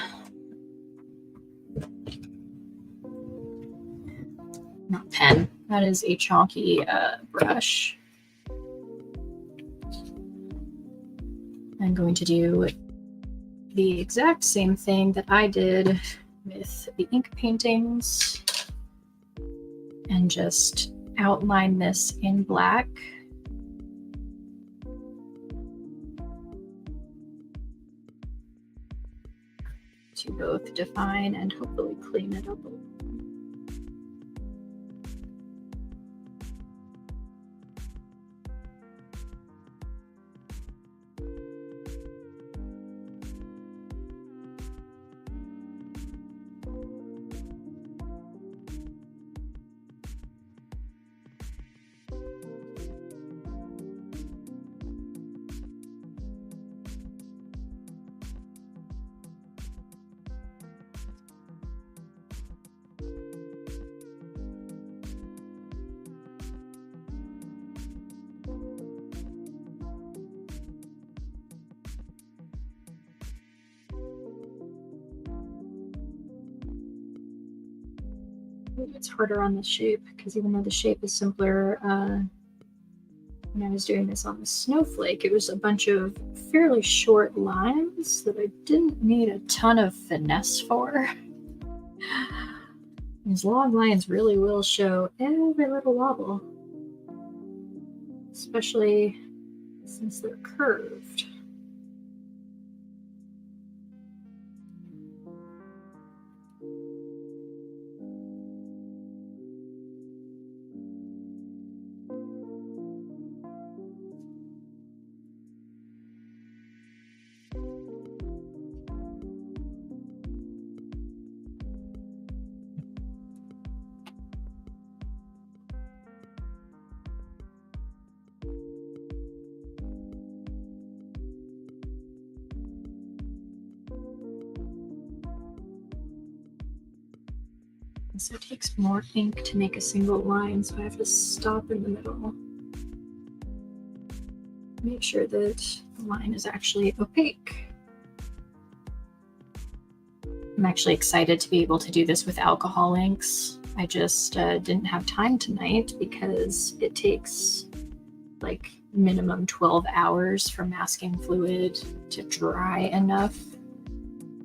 Not pen. That is a chunky brush. I'm going to do the exact same thing that I did with the ink paintings and just outline this in black. To both define and hopefully clean it up a little. It's harder on the shape because even though the shape is simpler, when I was doing this on the snowflake, it was a bunch of fairly short lines that I didn't need a ton of finesse for. These long lines really will show every little wobble, especially since they're curved. So it takes more ink to make a single line, so I have to stop in the middle. Make sure that the line is actually opaque. I'm actually excited to be able to do this with alcohol inks. I just didn't have time tonight because it takes like minimum 12 hours for masking fluid to dry enough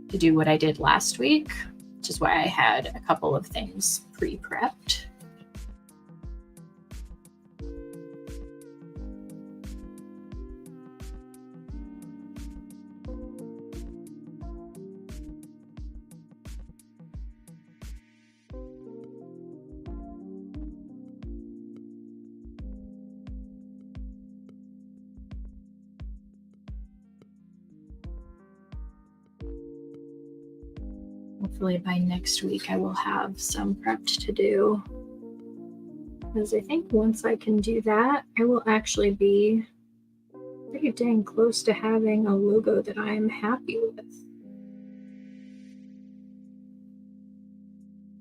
to do what I did last week, which is why I had a couple of things pre-prepped. Hopefully by next week I will have some prepped to do. Because I think once I can do that, I will actually be pretty dang close to having a logo that I'm happy with.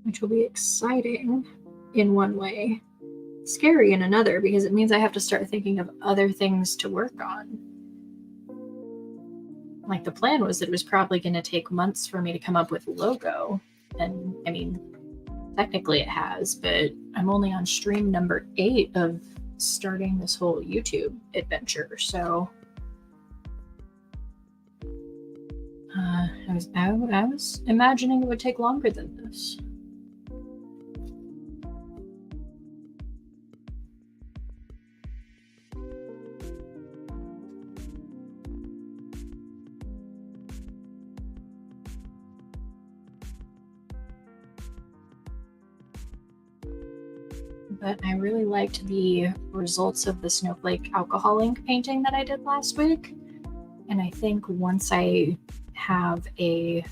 Which will be exciting in one way, scary in another, because it means I have to start thinking of other things to work on. Like the plan was that it was probably going to take months for me to come up with a logo. And I mean, technically it has, but I'm only on stream number 8 of starting this whole YouTube adventure. So I was imagining it would take longer than this. But I really liked the results of the snowflake alcohol ink painting that I did last week. And I think once I have a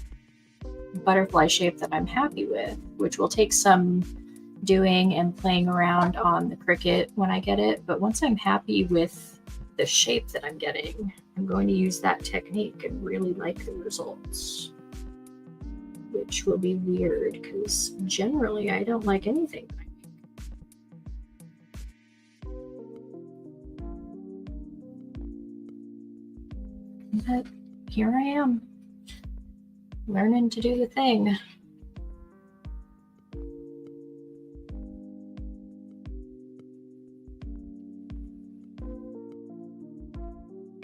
butterfly shape that I'm happy with, which will take some doing and playing around on the Cricut when I get it, but once I'm happy with the shape that I'm getting, I'm going to use that technique and really like the results. Which will be weird because generally I don't like anything. But here I am, learning to do the thing.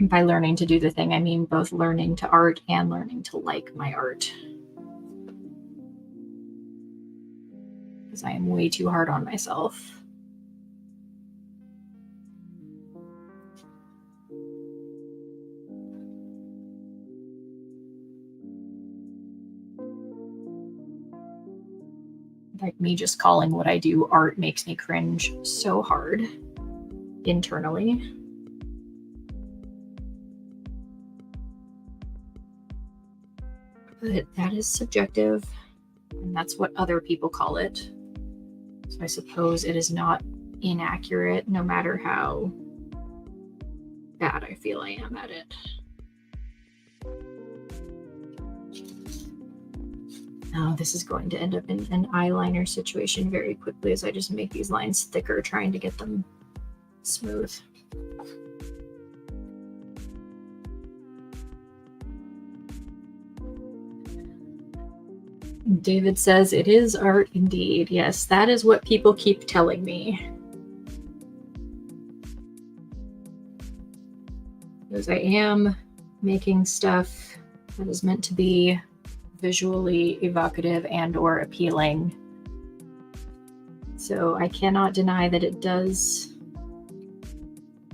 And by learning to do the thing, I mean both learning to art and learning to like my art. Because I am way too hard on myself. Like me just calling what I do art makes me cringe so hard internally. But that is subjective, and that's what other people call it. So I suppose it is not inaccurate, no matter how bad I feel I am at it. Oh, this is going to end up in an eyeliner situation very quickly as I just make these lines thicker, trying to get them smooth. David says, it is art indeed. Yes, that is what people keep telling me. Because I am making stuff that is meant to be visually evocative and or appealing. So I cannot deny that it does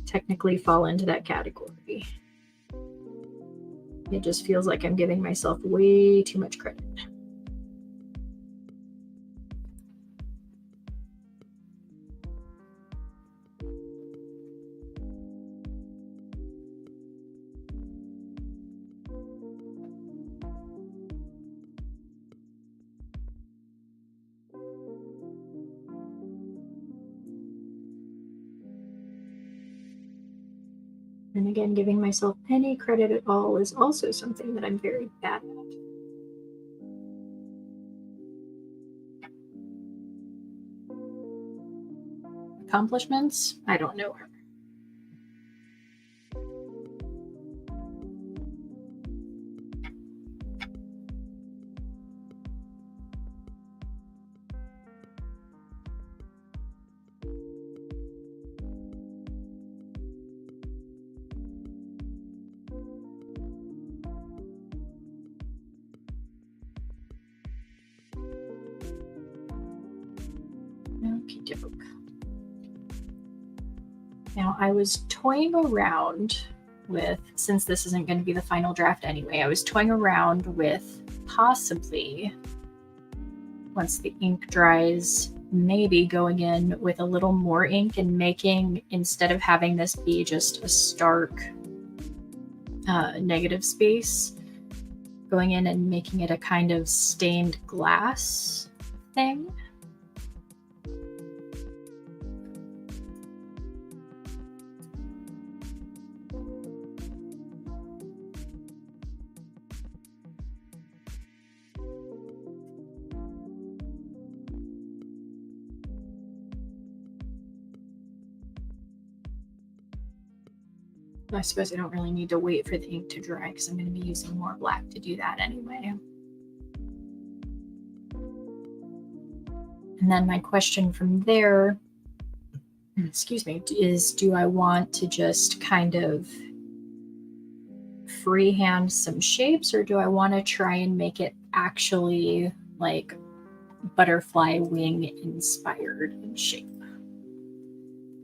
technically fall into that category. It just feels like I'm giving myself way too much credit. And again, giving myself any credit at all is also something that I'm very bad at. Accomplishments? I don't know her. Okie doke. Now I was toying around with, since this isn't going to be the final draft anyway, I was toying around with possibly, once the ink dries, maybe going in with a little more ink and making, instead of having this be just a stark negative space, going in and making it a kind of stained glass thing. I suppose I don't really need to wait for the ink to dry because I'm going to be using more black to do that anyway. And then my question from there, excuse me, is do I want to just kind of freehand some shapes, or do I want to try and make it actually like butterfly wing inspired in shape?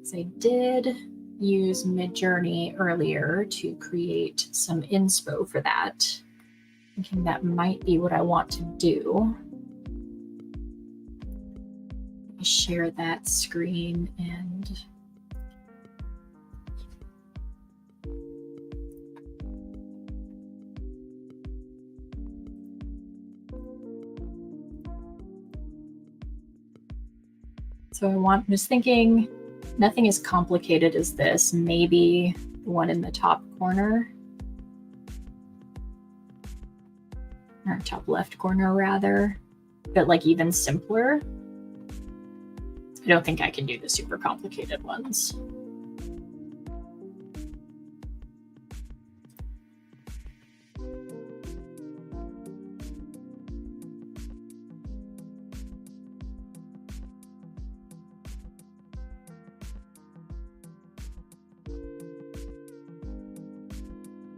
So I did use Midjourney earlier to create some inspo for that, thinking that might be what I want to do. Let me share that screen and so I was thinking nothing as complicated as this. Maybe the one in the top corner, or top left corner rather, but like even simpler. I don't think I can do the super complicated ones.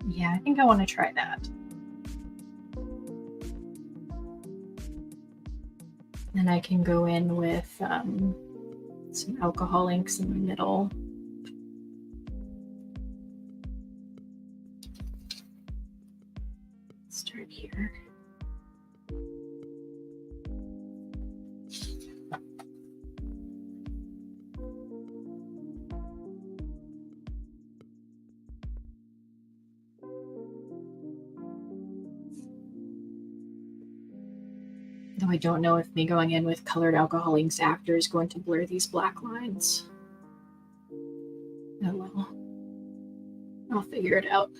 Yeah, I think I want to try that. And I can go in with some alcohol inks in the middle. Start here. Though I don't know if me going in with colored alcohol inks after is going to blur these black lines. Oh well. I'll figure it out.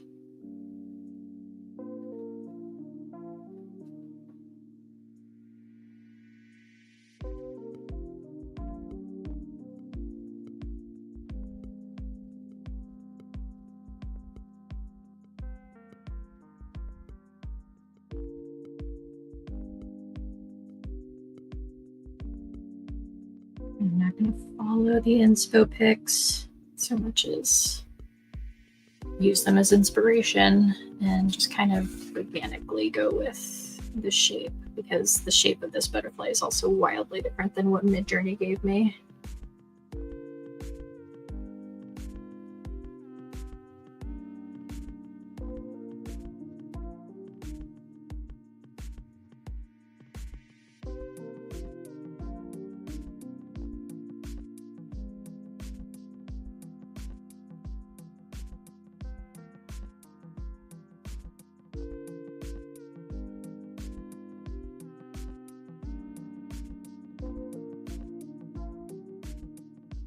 I'm not going to follow the inspo pics so much as use them as inspiration and just kind of organically go with the shape, because the shape of this butterfly is also wildly different than what Midjourney gave me.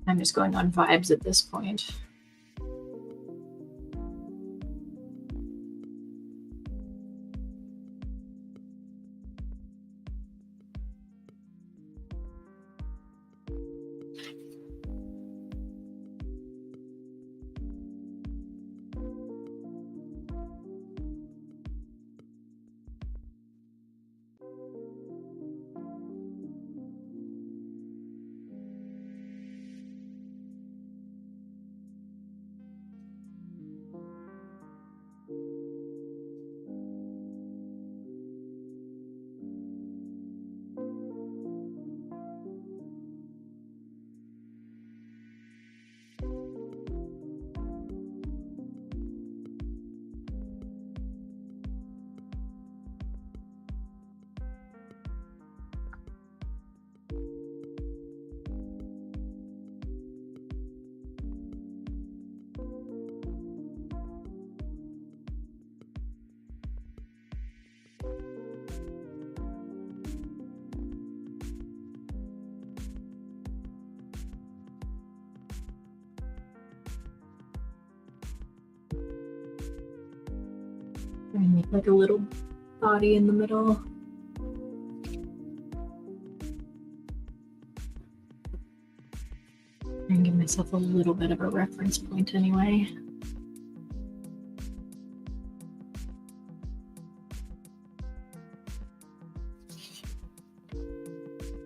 I'm just going on vibes at this point. And make like a little body in the middle. And give myself a little bit of a reference point anyway.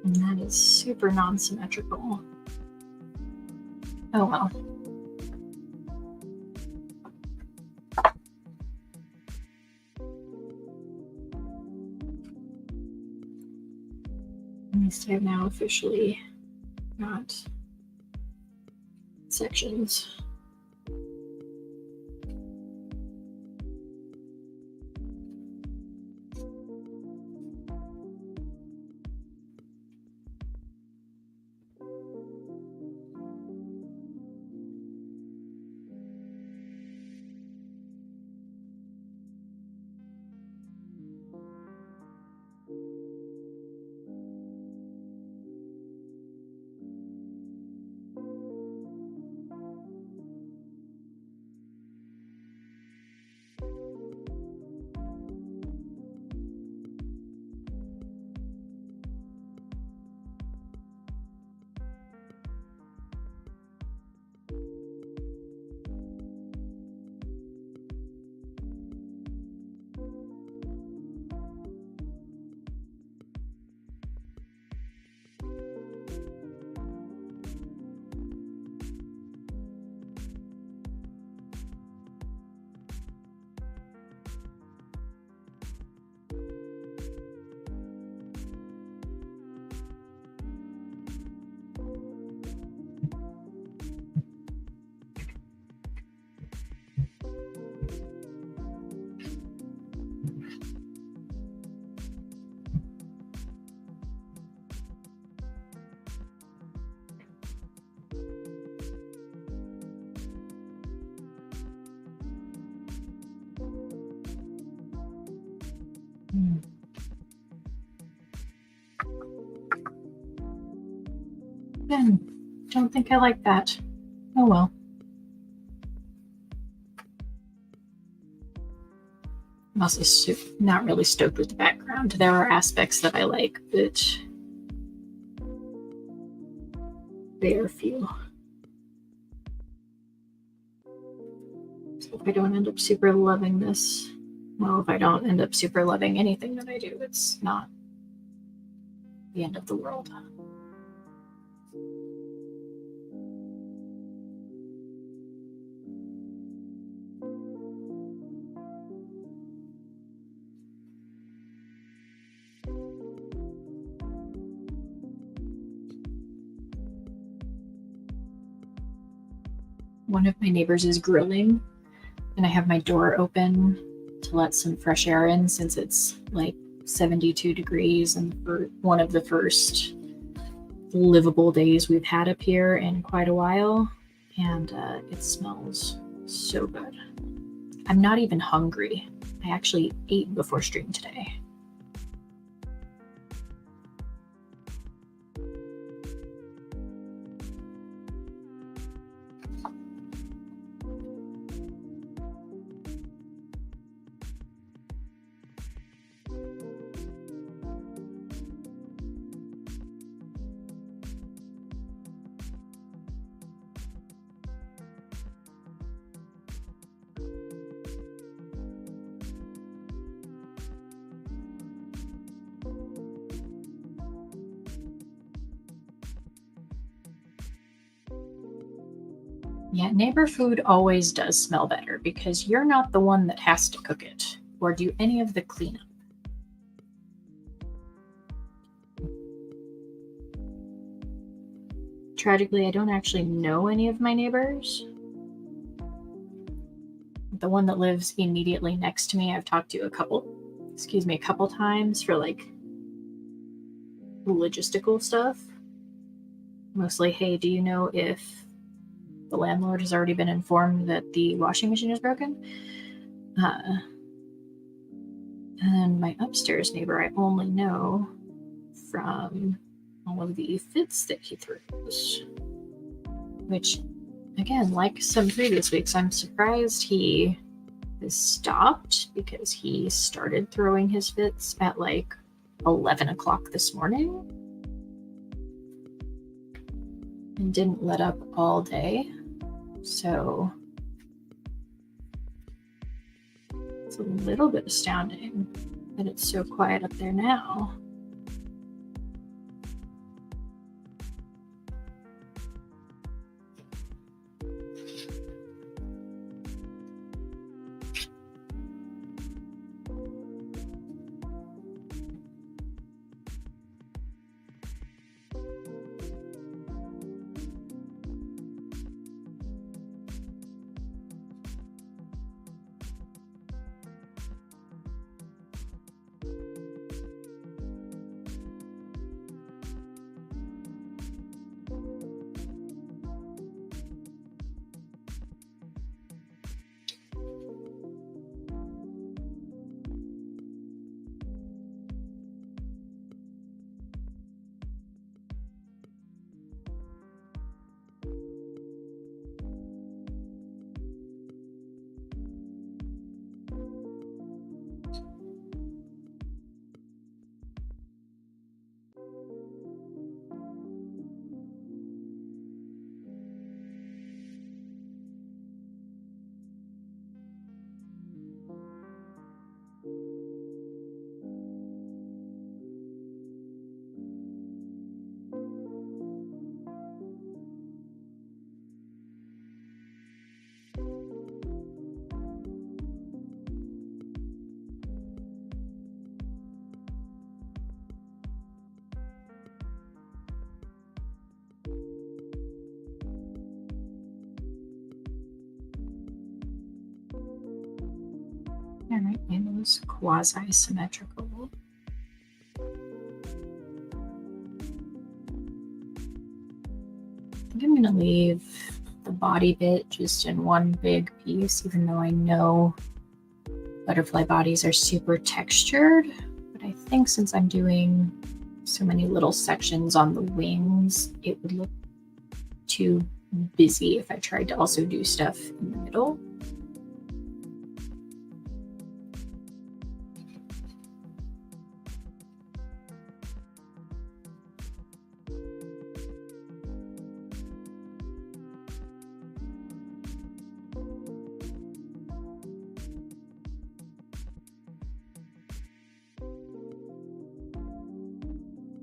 And that is super non-symmetrical. Oh well. At least I've now officially got sections. Again, don't think I like that. Oh well. I'm also not really stoked with the background. There are aspects that I like, but they are few. So if I don't end up super loving this, well, if I don't end up super loving anything that I do, it's not the end of the world. One of my neighbors is grilling, and I have my door open to let some fresh air in since it's like 72 degrees and for one of the first livable days we've had up here in quite a while, and it smells so good. I'm not even hungry. I actually ate before stream today. Yeah, neighbor food always does smell better because you're not the one that has to cook it or do any of the cleanup. Tragically, I don't actually know any of my neighbors. The one that lives immediately next to me, I've talked to a couple times for like logistical stuff. Mostly, hey, do you know if the landlord has already been informed that the washing machine is broken? And my upstairs neighbor, I only know from all of the fits that he throws. Which, again, like some previous weeks, I'm surprised he has stopped because he started throwing his fits at like 11 o'clock this morning and didn't let up all day. So it's a little bit astounding that it's so quiet up there now. All right, and it was quasi-symmetrical. I think I'm gonna leave the body bit just in one big piece, even though I know butterfly bodies are super textured. But I think since I'm doing so many little sections on the wings, it would look too busy if I tried to also do stuff in the middle.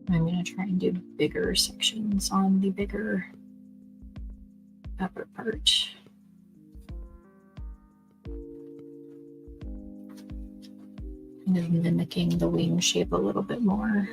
I'm going to try and do bigger sections on the bigger upper part. Kind of mimicking the wing shape a little bit more.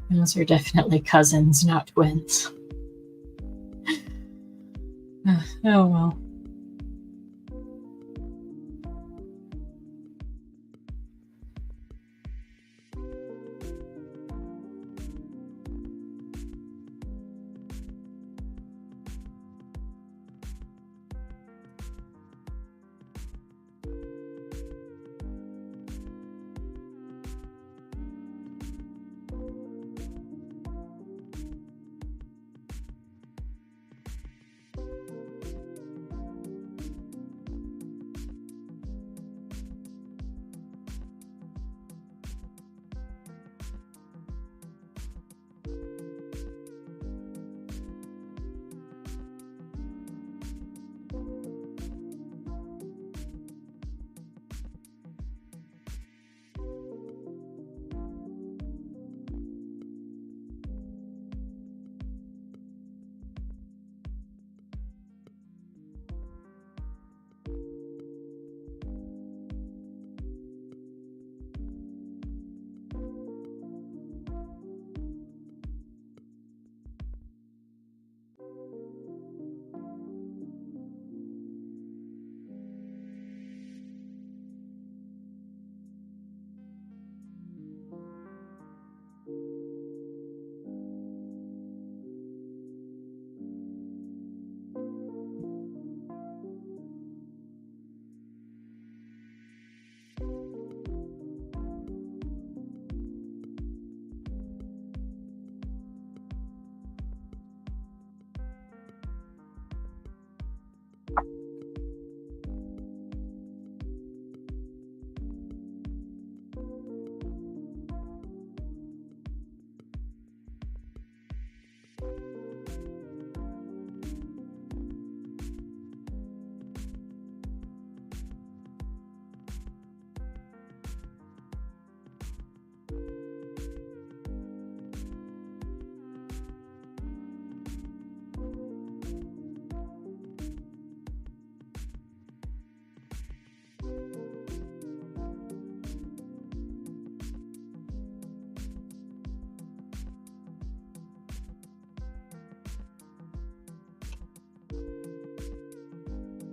Those are definitely cousins, not twins. Oh well.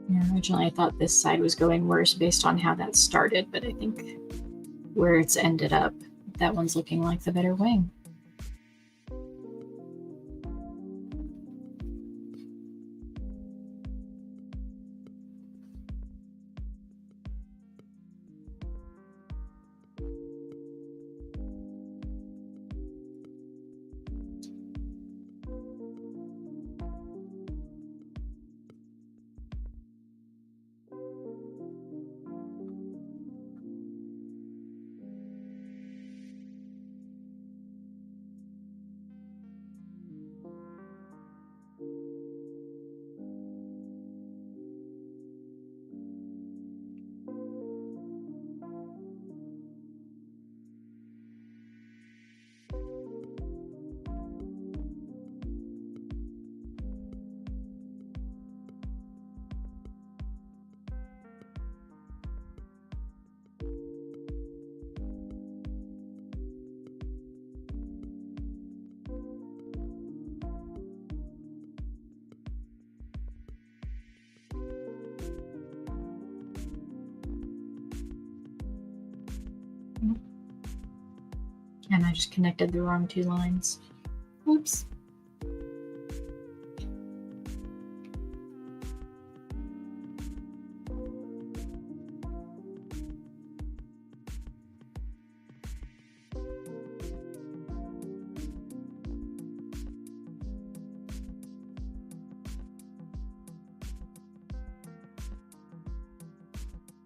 Yeah, originally I thought this side was going worse based on how that started, but I think where it's ended up, that one's looking like the better wing. And I just connected the wrong two lines. Oops.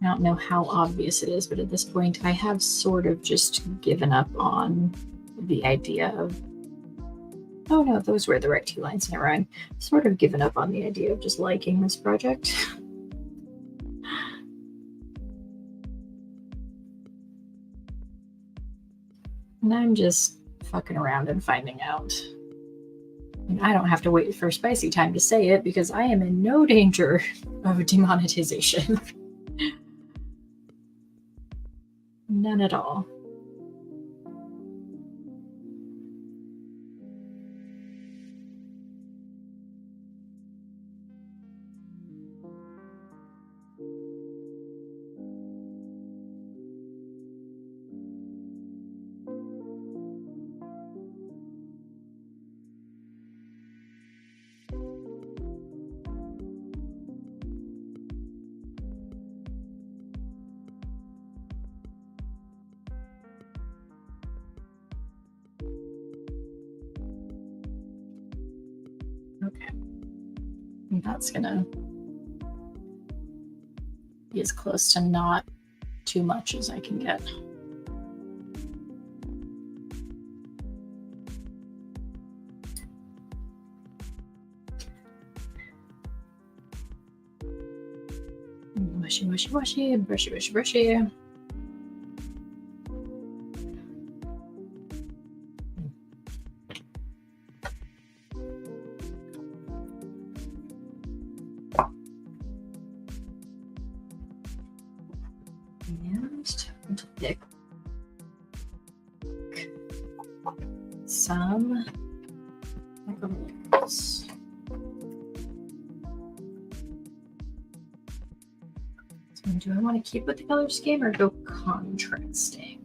I don't know how obvious it is, but at this point I have sort of just given up on the idea of, oh no, those were the right two lines in a row. Sort of given up on the idea of just liking this project. And I'm just fucking around and finding out. And I don't have to wait for spicy time to say it because I am in no danger of demonetization. None at all. Okay. And that's gonna be as close to not too much as I can get. Washy, washy, washy, brushy, brushy, brushy. And pick some colors. So do I want to keep with the color scheme or go contrasting?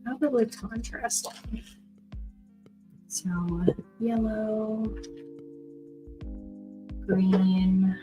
Probably contrasting. So yellow, green,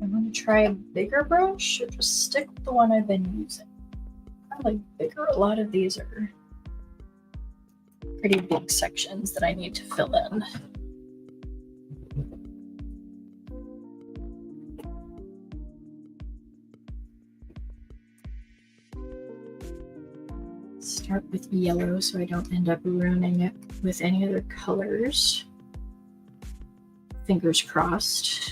I'm going to try a bigger brush or just stick with the one I've been using. I like bigger. A lot of these are pretty big sections that I need to fill in. Start with yellow so I don't end up ruining it with any other colors. Fingers crossed.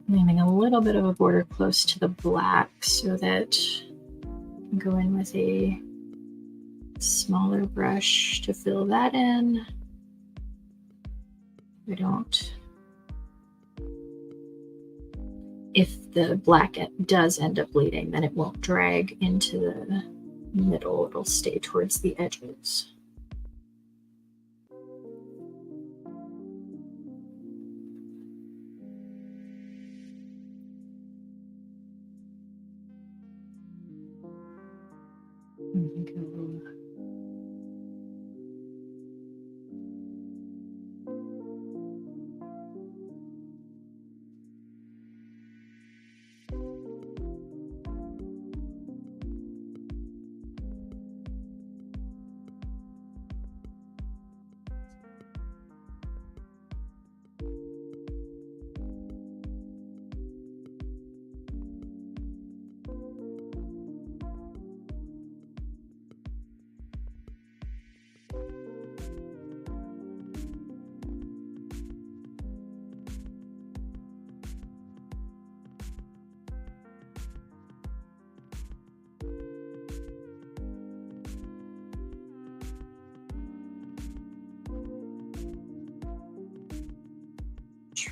Leaving a little bit of a border close to the black so that I can go in with a smaller brush to fill that in. I don't. If the black does end up bleeding, then it won't drag into the middle. It'll stay towards the edges.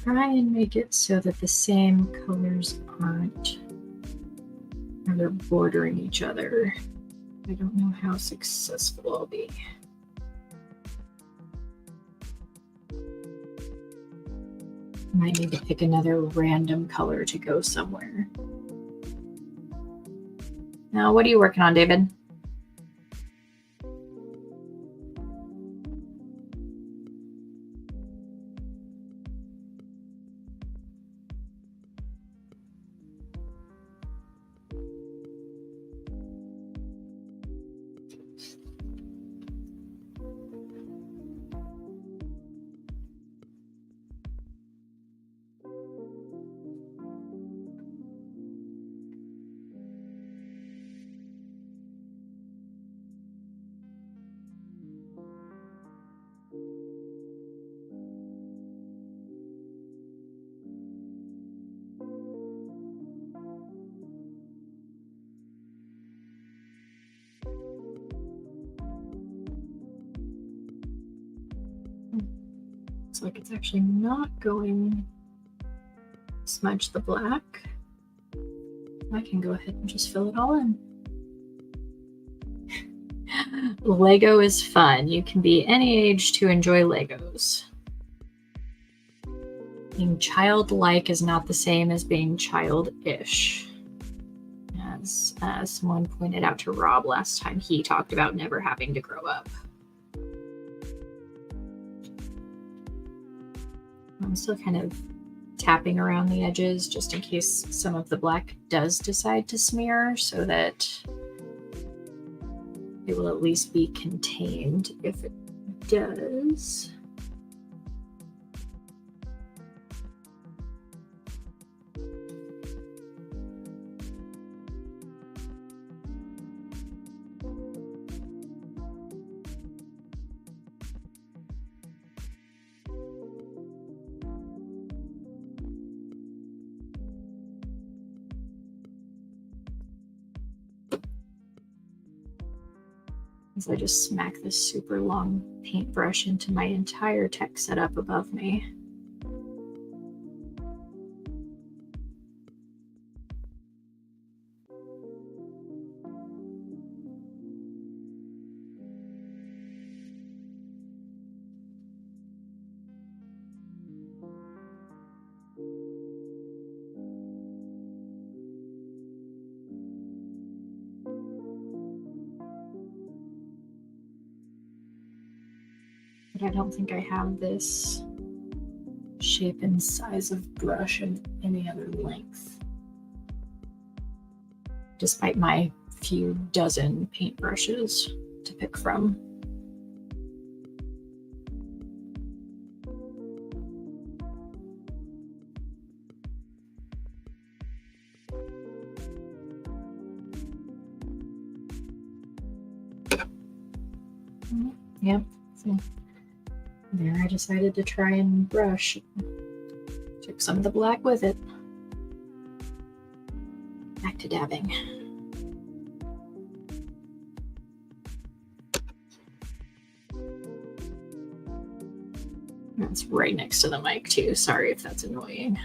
try and make it so that the same colors aren't, or they're bordering each other. I don't know how successful I'll be. Might need to pick another random color to go somewhere. Now, what are you working on, David? Looks like it's actually not going to smudge the black. I can go ahead and just fill it all in. Lego is fun. You can be any age to enjoy Legos. Being childlike is not the same as being childish. As someone pointed out to Rob last time, he talked about never having to grow up. I'm still kind of tapping around the edges just in case some of the black does decide to smear, so that it will at least be contained if it does. As I just smack this super long paintbrush into my entire tech setup above me. But I don't think I have this shape and size of brush in any other length, despite my few dozen paintbrushes to pick from. Yep. So there I decided to try and brush. Took some of the black with it. Back to dabbing. That's right next to the mic too. Sorry if that's annoying.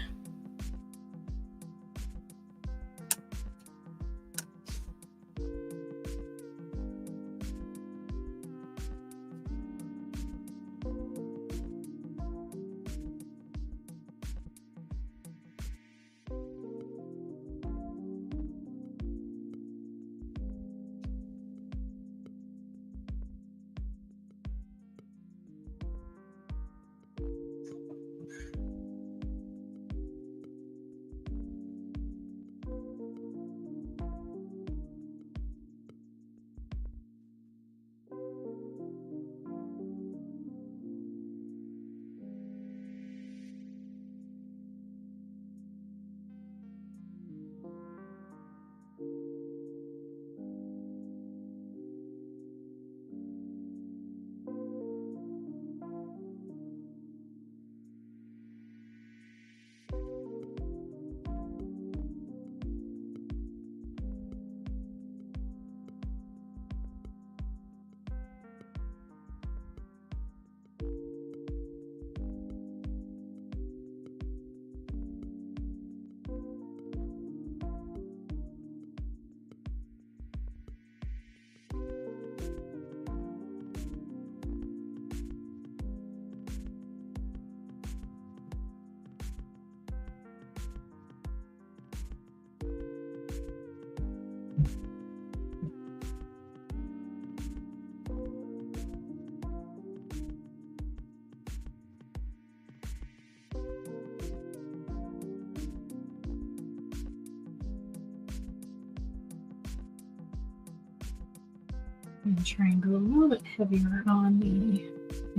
I'm going to try and go a little bit heavier on the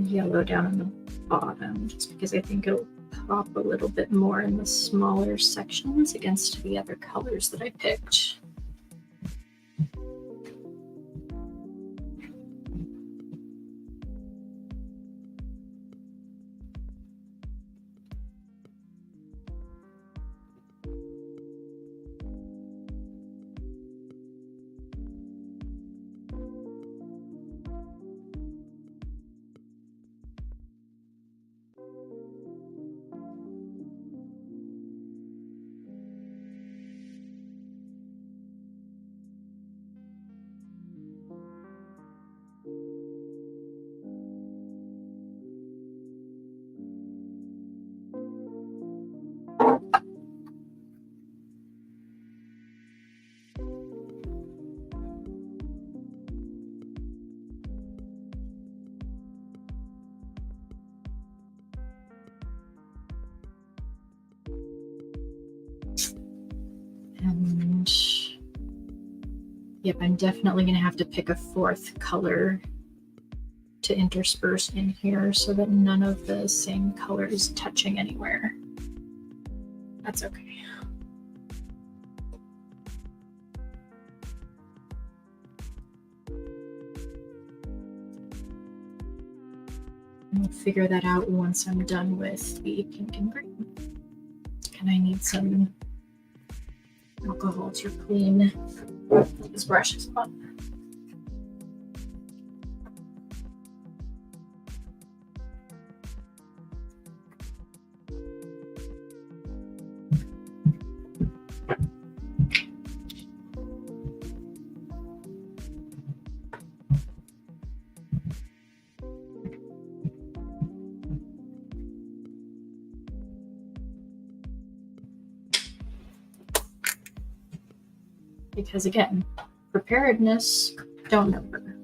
yellow down on the bottom, just because I think it'll pop a little bit more in the smaller sections against the other colors that I picked. And yep, I'm definitely going to have to pick a fourth color to intersperse in here so that none of the same color is touching anywhere. That's okay. We'll figure that out once I'm done with the pink and green. And I need some alcohol to clean this brush up. Because again, preparedness, don't number.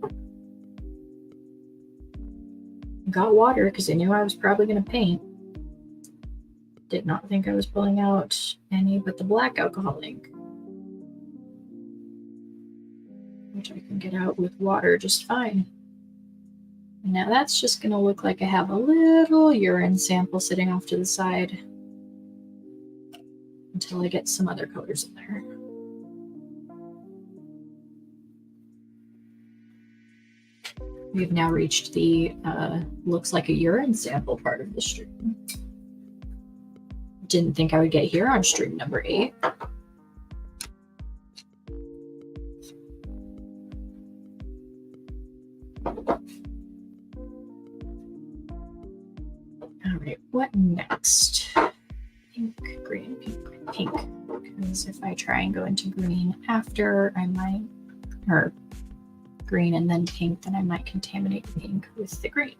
Got water because I knew I was probably going to paint. Did not think I was pulling out any but the black alcohol ink, which I can get out with water just fine. And now that's just going to look like I have a little urine sample sitting off to the side until I get some other colors in there. We've now reached the looks like a urine sample part of the stream. Didn't think I would get here on stream number 8. All right, what next? Pink, green, pink, green, pink. Because if I try and go into green after, I might, or green and then pink, then I might contaminate the pink with the green.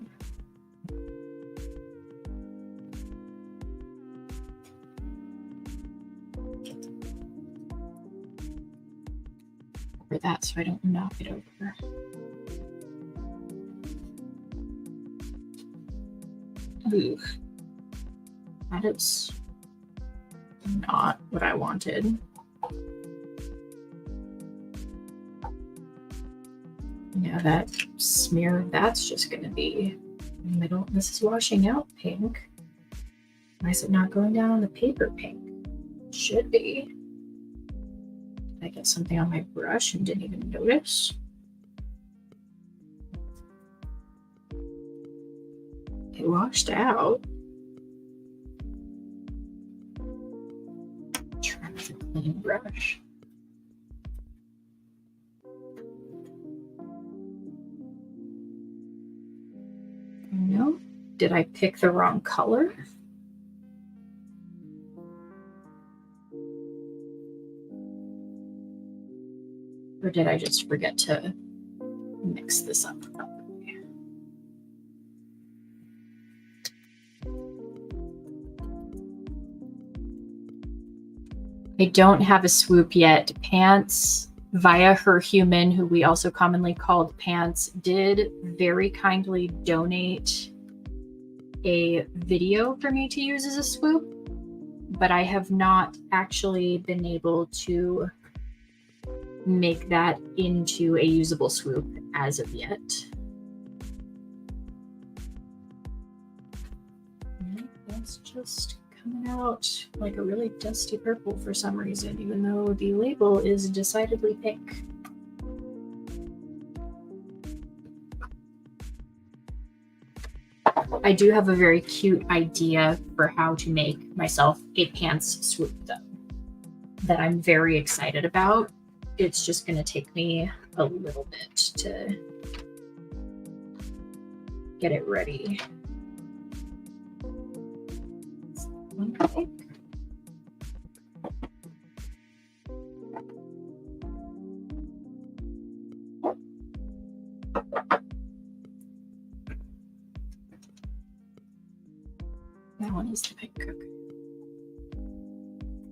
For that, so I don't knock it over. Ooh, that is not what I wanted. Yeah, that smear, that's just going to be in the middle. This is washing out pink. Why is it not going down on the paper pink? It should be. Did I get something on my brush and didn't even notice? It washed out. Try with a clean brush. No. Did I pick the wrong color? Or did I just forget to mix this up properly? I don't have a swoop yet. Pants, via her human, who we also commonly called Pants, did very kindly donate a video for me to use as a swoop, but I have not actually been able to make that into a usable swoop as of yet. That's just coming out like a really dusty purple for some reason, even though the label is decidedly pink. I do have a very cute idea for how to make myself a pants swoop though, that I'm very excited about. It's just going to take me a little bit to get it ready. One pick. That one is the pink. Okay.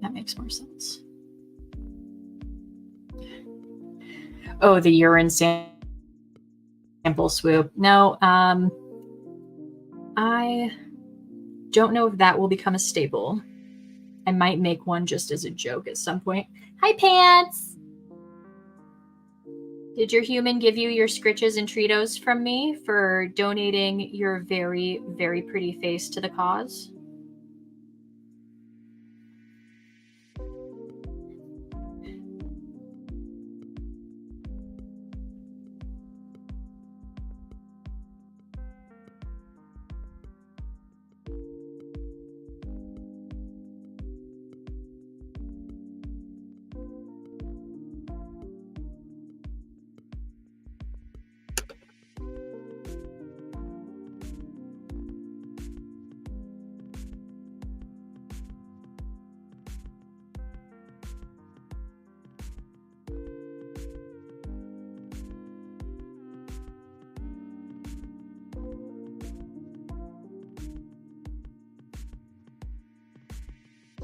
That makes more sense. Oh, the urine sample swoop. No, I don't know if that will become a staple. I might make one just as a joke at some point. Hi, Pants! Did your human give you your Scritches and Treatos from me for donating your very, very pretty face to the cause?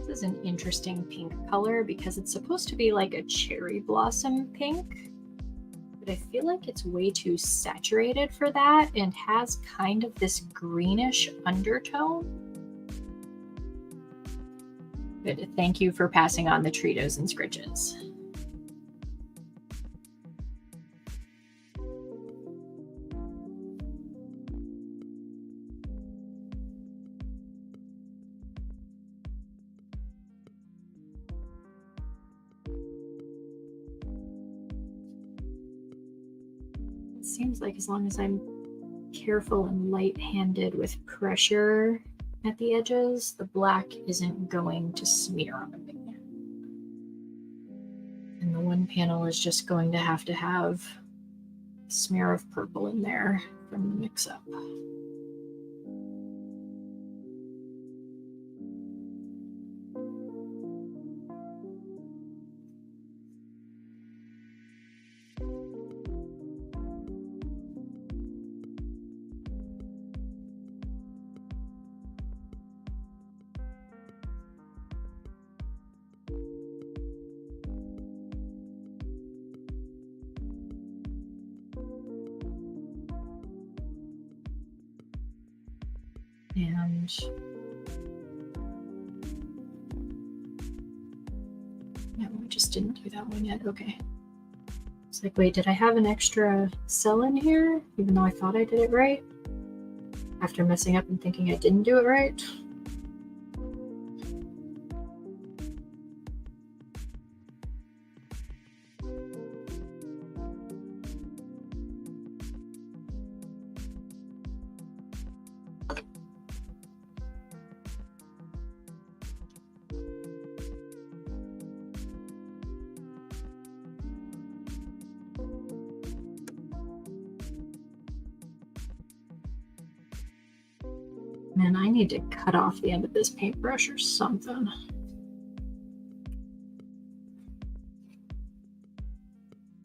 This is an interesting pink color because it's supposed to be like a cherry blossom pink, but I feel like it's way too saturated for that and has kind of this greenish undertone. But thank you for passing on the Treatos and Scritches. It seems like as long as I'm careful and light-handed with pressure at the edges, the black isn't going to smear on me. And the one panel is just going to have a smear of purple in there from the mix-up. And no, we just didn't do that one yet. Okay. It's like, wait, did I have an extra cell in here? Even though I thought I did it right? After messing up and thinking I didn't do it right? Man, I need to cut off the end of this paintbrush or something.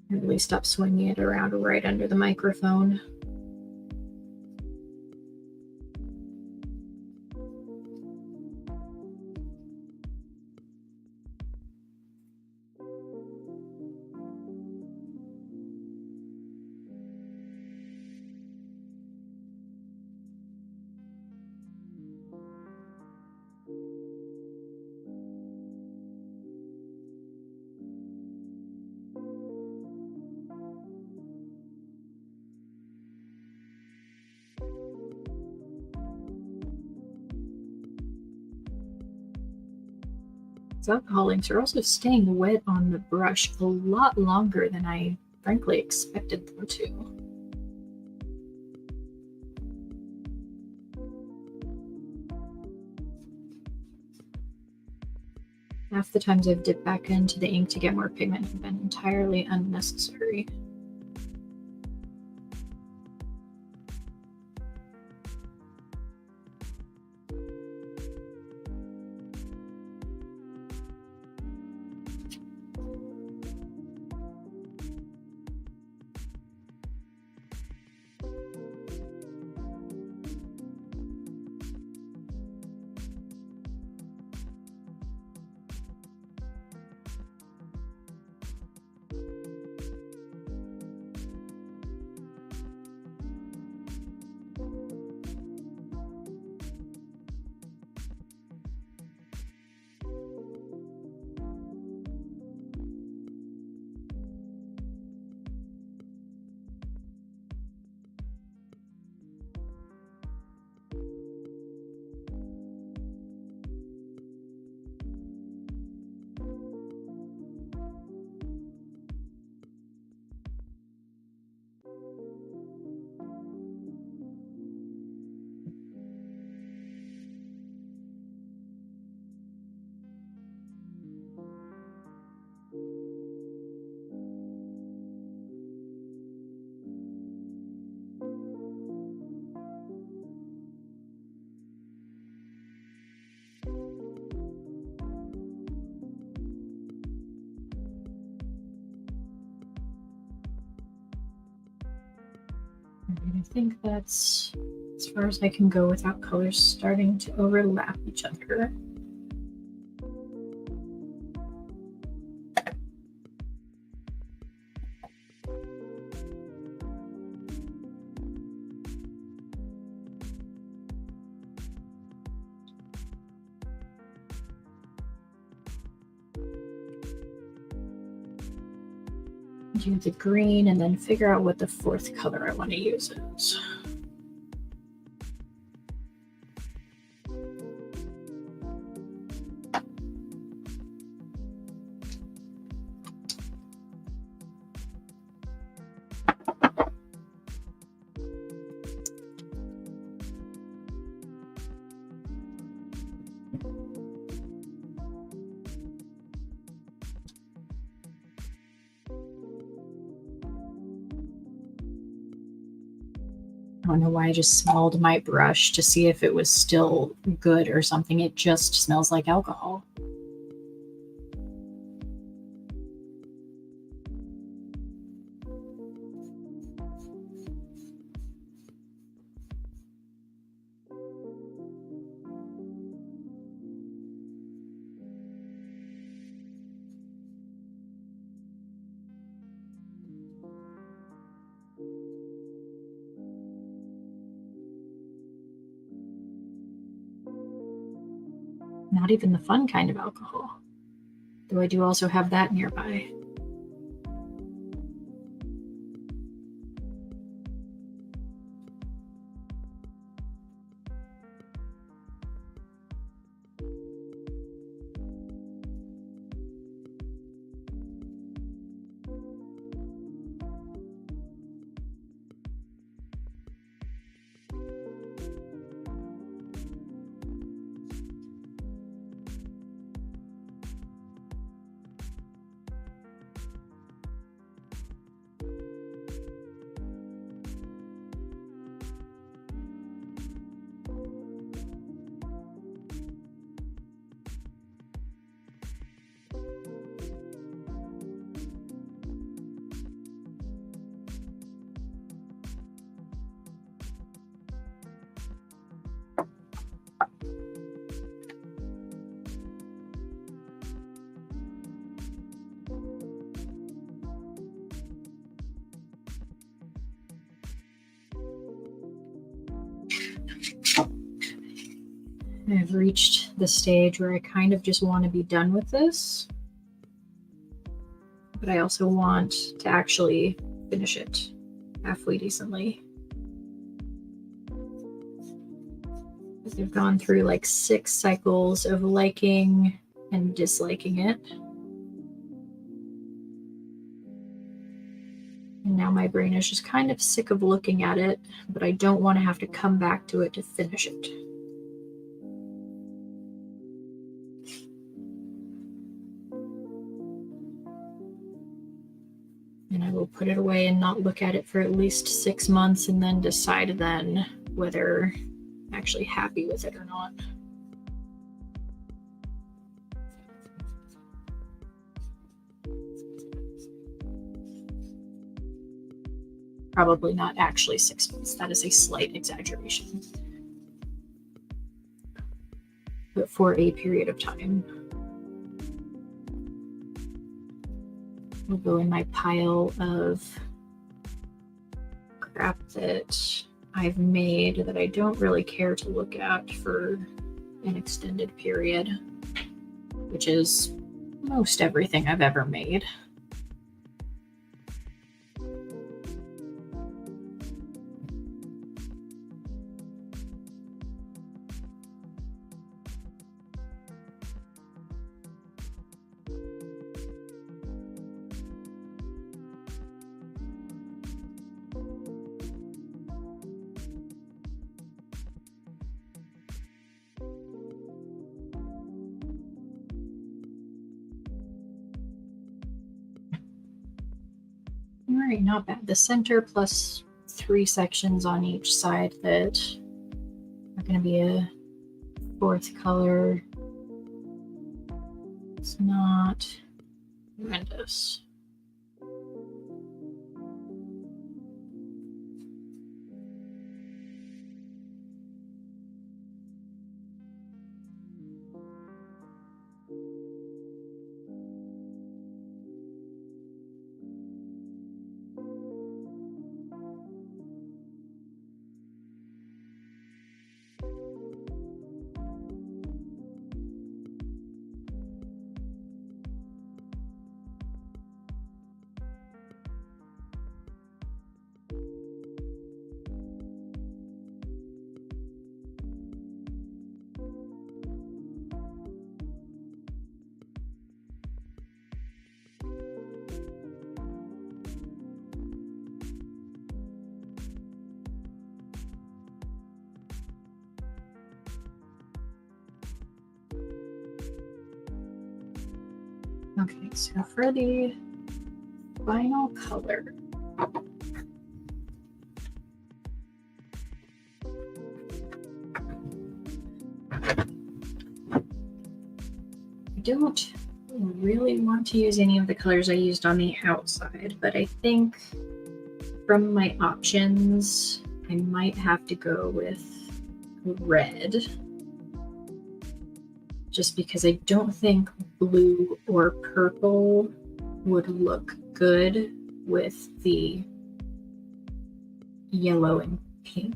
Or at least stop swinging it around right under the microphone. These alcohol inks are also staying wet on the brush a lot longer than I frankly expected them to. Half the times I've dipped back into the ink to get more pigment have been entirely unnecessary. I think that's as far as I can go without colors starting to overlap each other. Do the green and then figure out what the fourth color I want to use is. I don't know why I just smelled my brush to see if it was still good or something. It just smells like alcohol. Not even the fun kind of alcohol, though I do also have that nearby. I've reached the stage where I kind of just want to be done with this, but I also want to actually finish it halfway decently. Because they've gone through like 6 cycles of liking and disliking it. And now my brain is just kind of sick of looking at it, but I don't want to have to come back to it to finish it. And I will put it away and not look at it for at least 6 months and then decide then whether I'm actually happy with it or not. Probably not actually 6 months. That is a slight exaggeration. But for a period of time. Will go in my pile of crap that I've made that I don't really care to look at for an extended period, which is most everything I've ever made. All right, not bad. The center plus 3 sections on each side that are going to be a 4th color. It's not horrendous. Okay, so for the final color, I don't really want to use any of the colors I used on the outside, but I think from my options, I might have to go with red. Just because I don't think blue or purple would look good with the yellow and pink.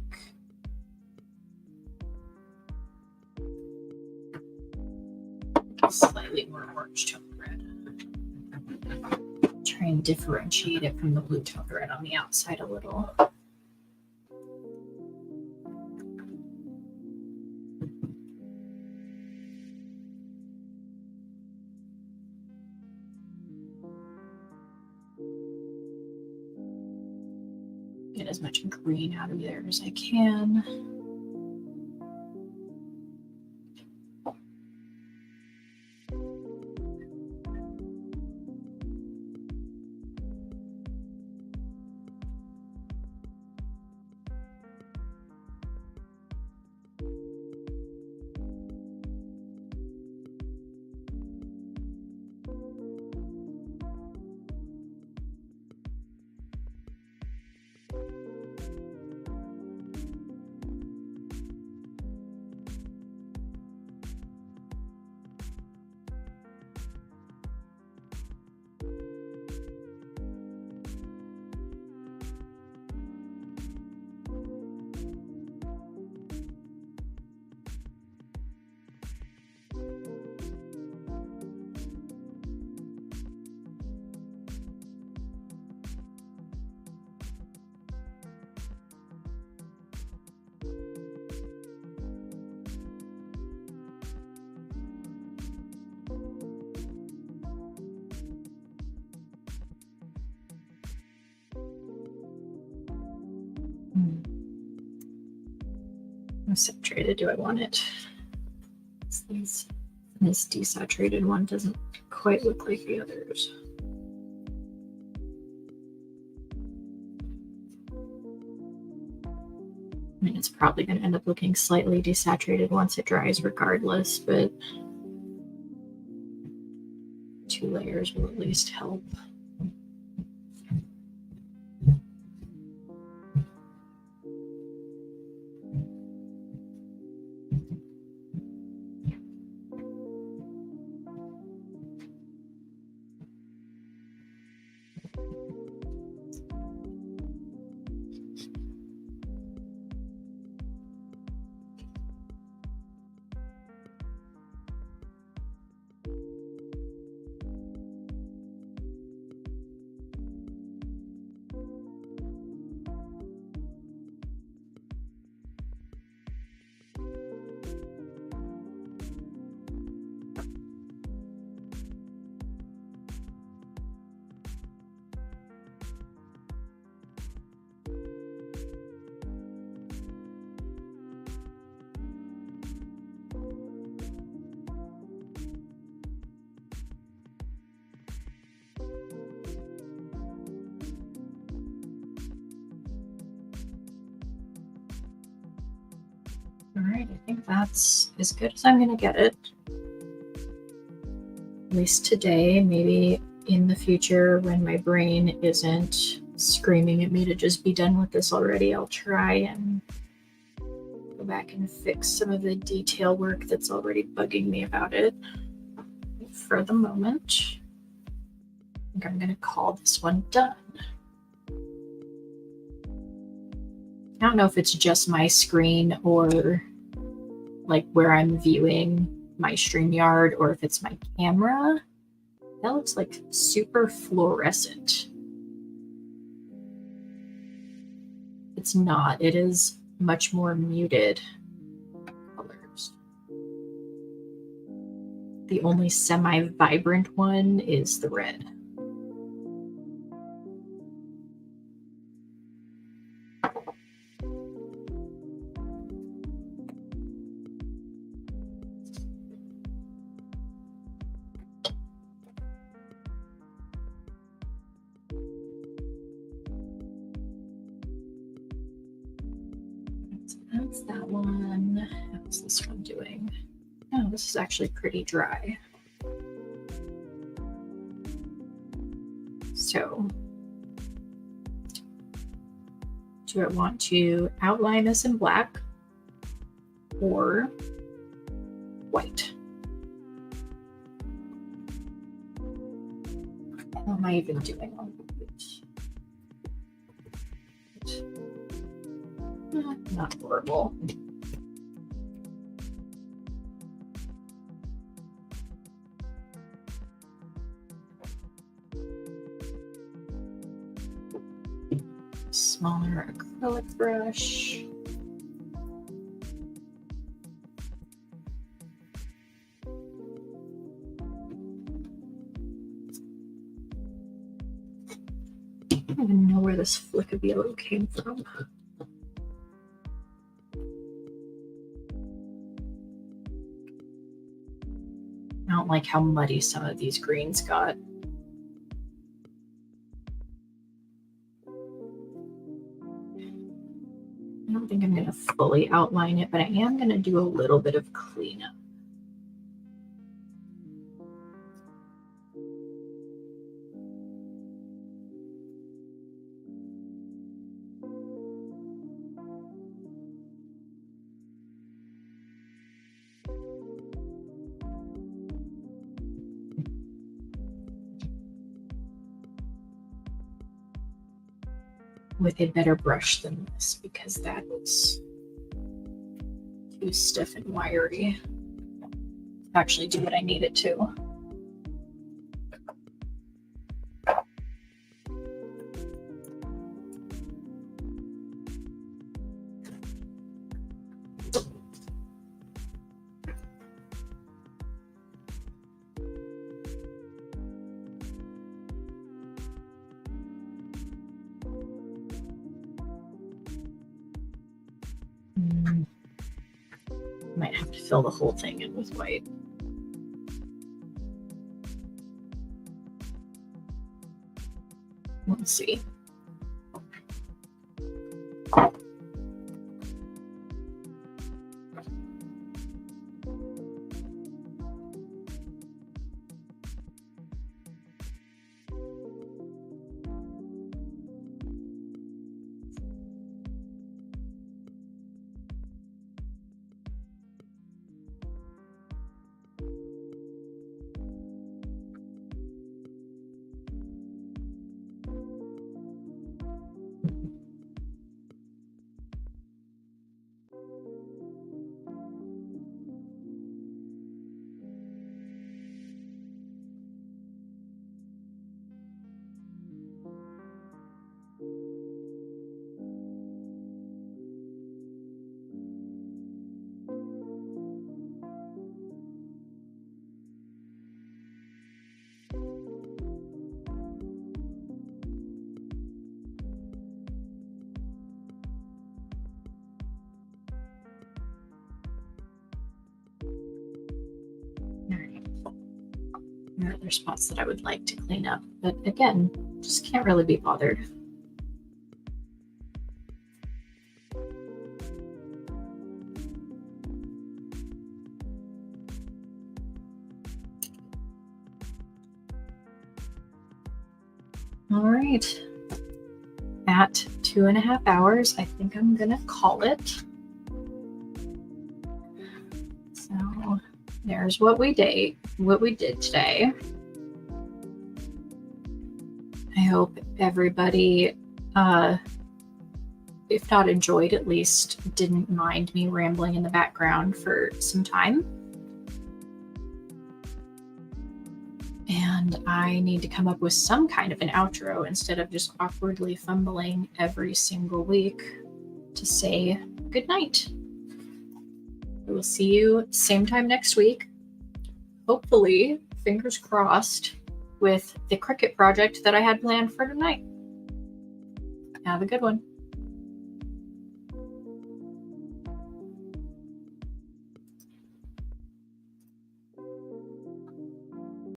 Slightly more orange tone red. Try and differentiate it from the blue tone red on the outside a little. Get as much green out of there as I can. How saturated do I want it? This desaturated one doesn't quite look like the others. I mean, it's probably going to end up looking slightly desaturated once it dries regardless, but 2 layers will at least help. All right, I think that's as good as I'm going to get it. At least today. Maybe in the future when my brain isn't screaming at me to just be done with this already, I'll try and go back and fix some of the detail work that's already bugging me about it. For the moment, I think I'm going to call this one done. I don't know if it's just my screen or like where I'm viewing my StreamYard or if it's my camera. That looks like super fluorescent. It's not. It is much more muted colors. The only semi-vibrant one is the red. That's that one. How's this one doing? Oh, this is actually pretty dry. So, do I want to outline this in black or white? How am I even doing on it? Not horrible. Smaller acrylic brush. I don't even know where this flick of yellow came from. I don't like how muddy some of these greens got. I don't think I'm going to fully outline it, but I am going to do a little bit of cleanup. With a better brush than this, because that was too stiff and wiry to actually do what I need it to. Might have to fill the whole thing in with white. We'll see. There are other spots that I would like to clean up, but again, just can't really be bothered. All right, at 2.5 hours, I think I'm gonna call it. So there's what we did today. I hope everybody, if not enjoyed, at least didn't mind me rambling in the background for some time. And I need to come up with some kind of an outro instead of just awkwardly fumbling every single week to say goodnight. We will see you same time next week. Hopefully, fingers crossed, with the Cricut project that I had planned for tonight. Have a good one.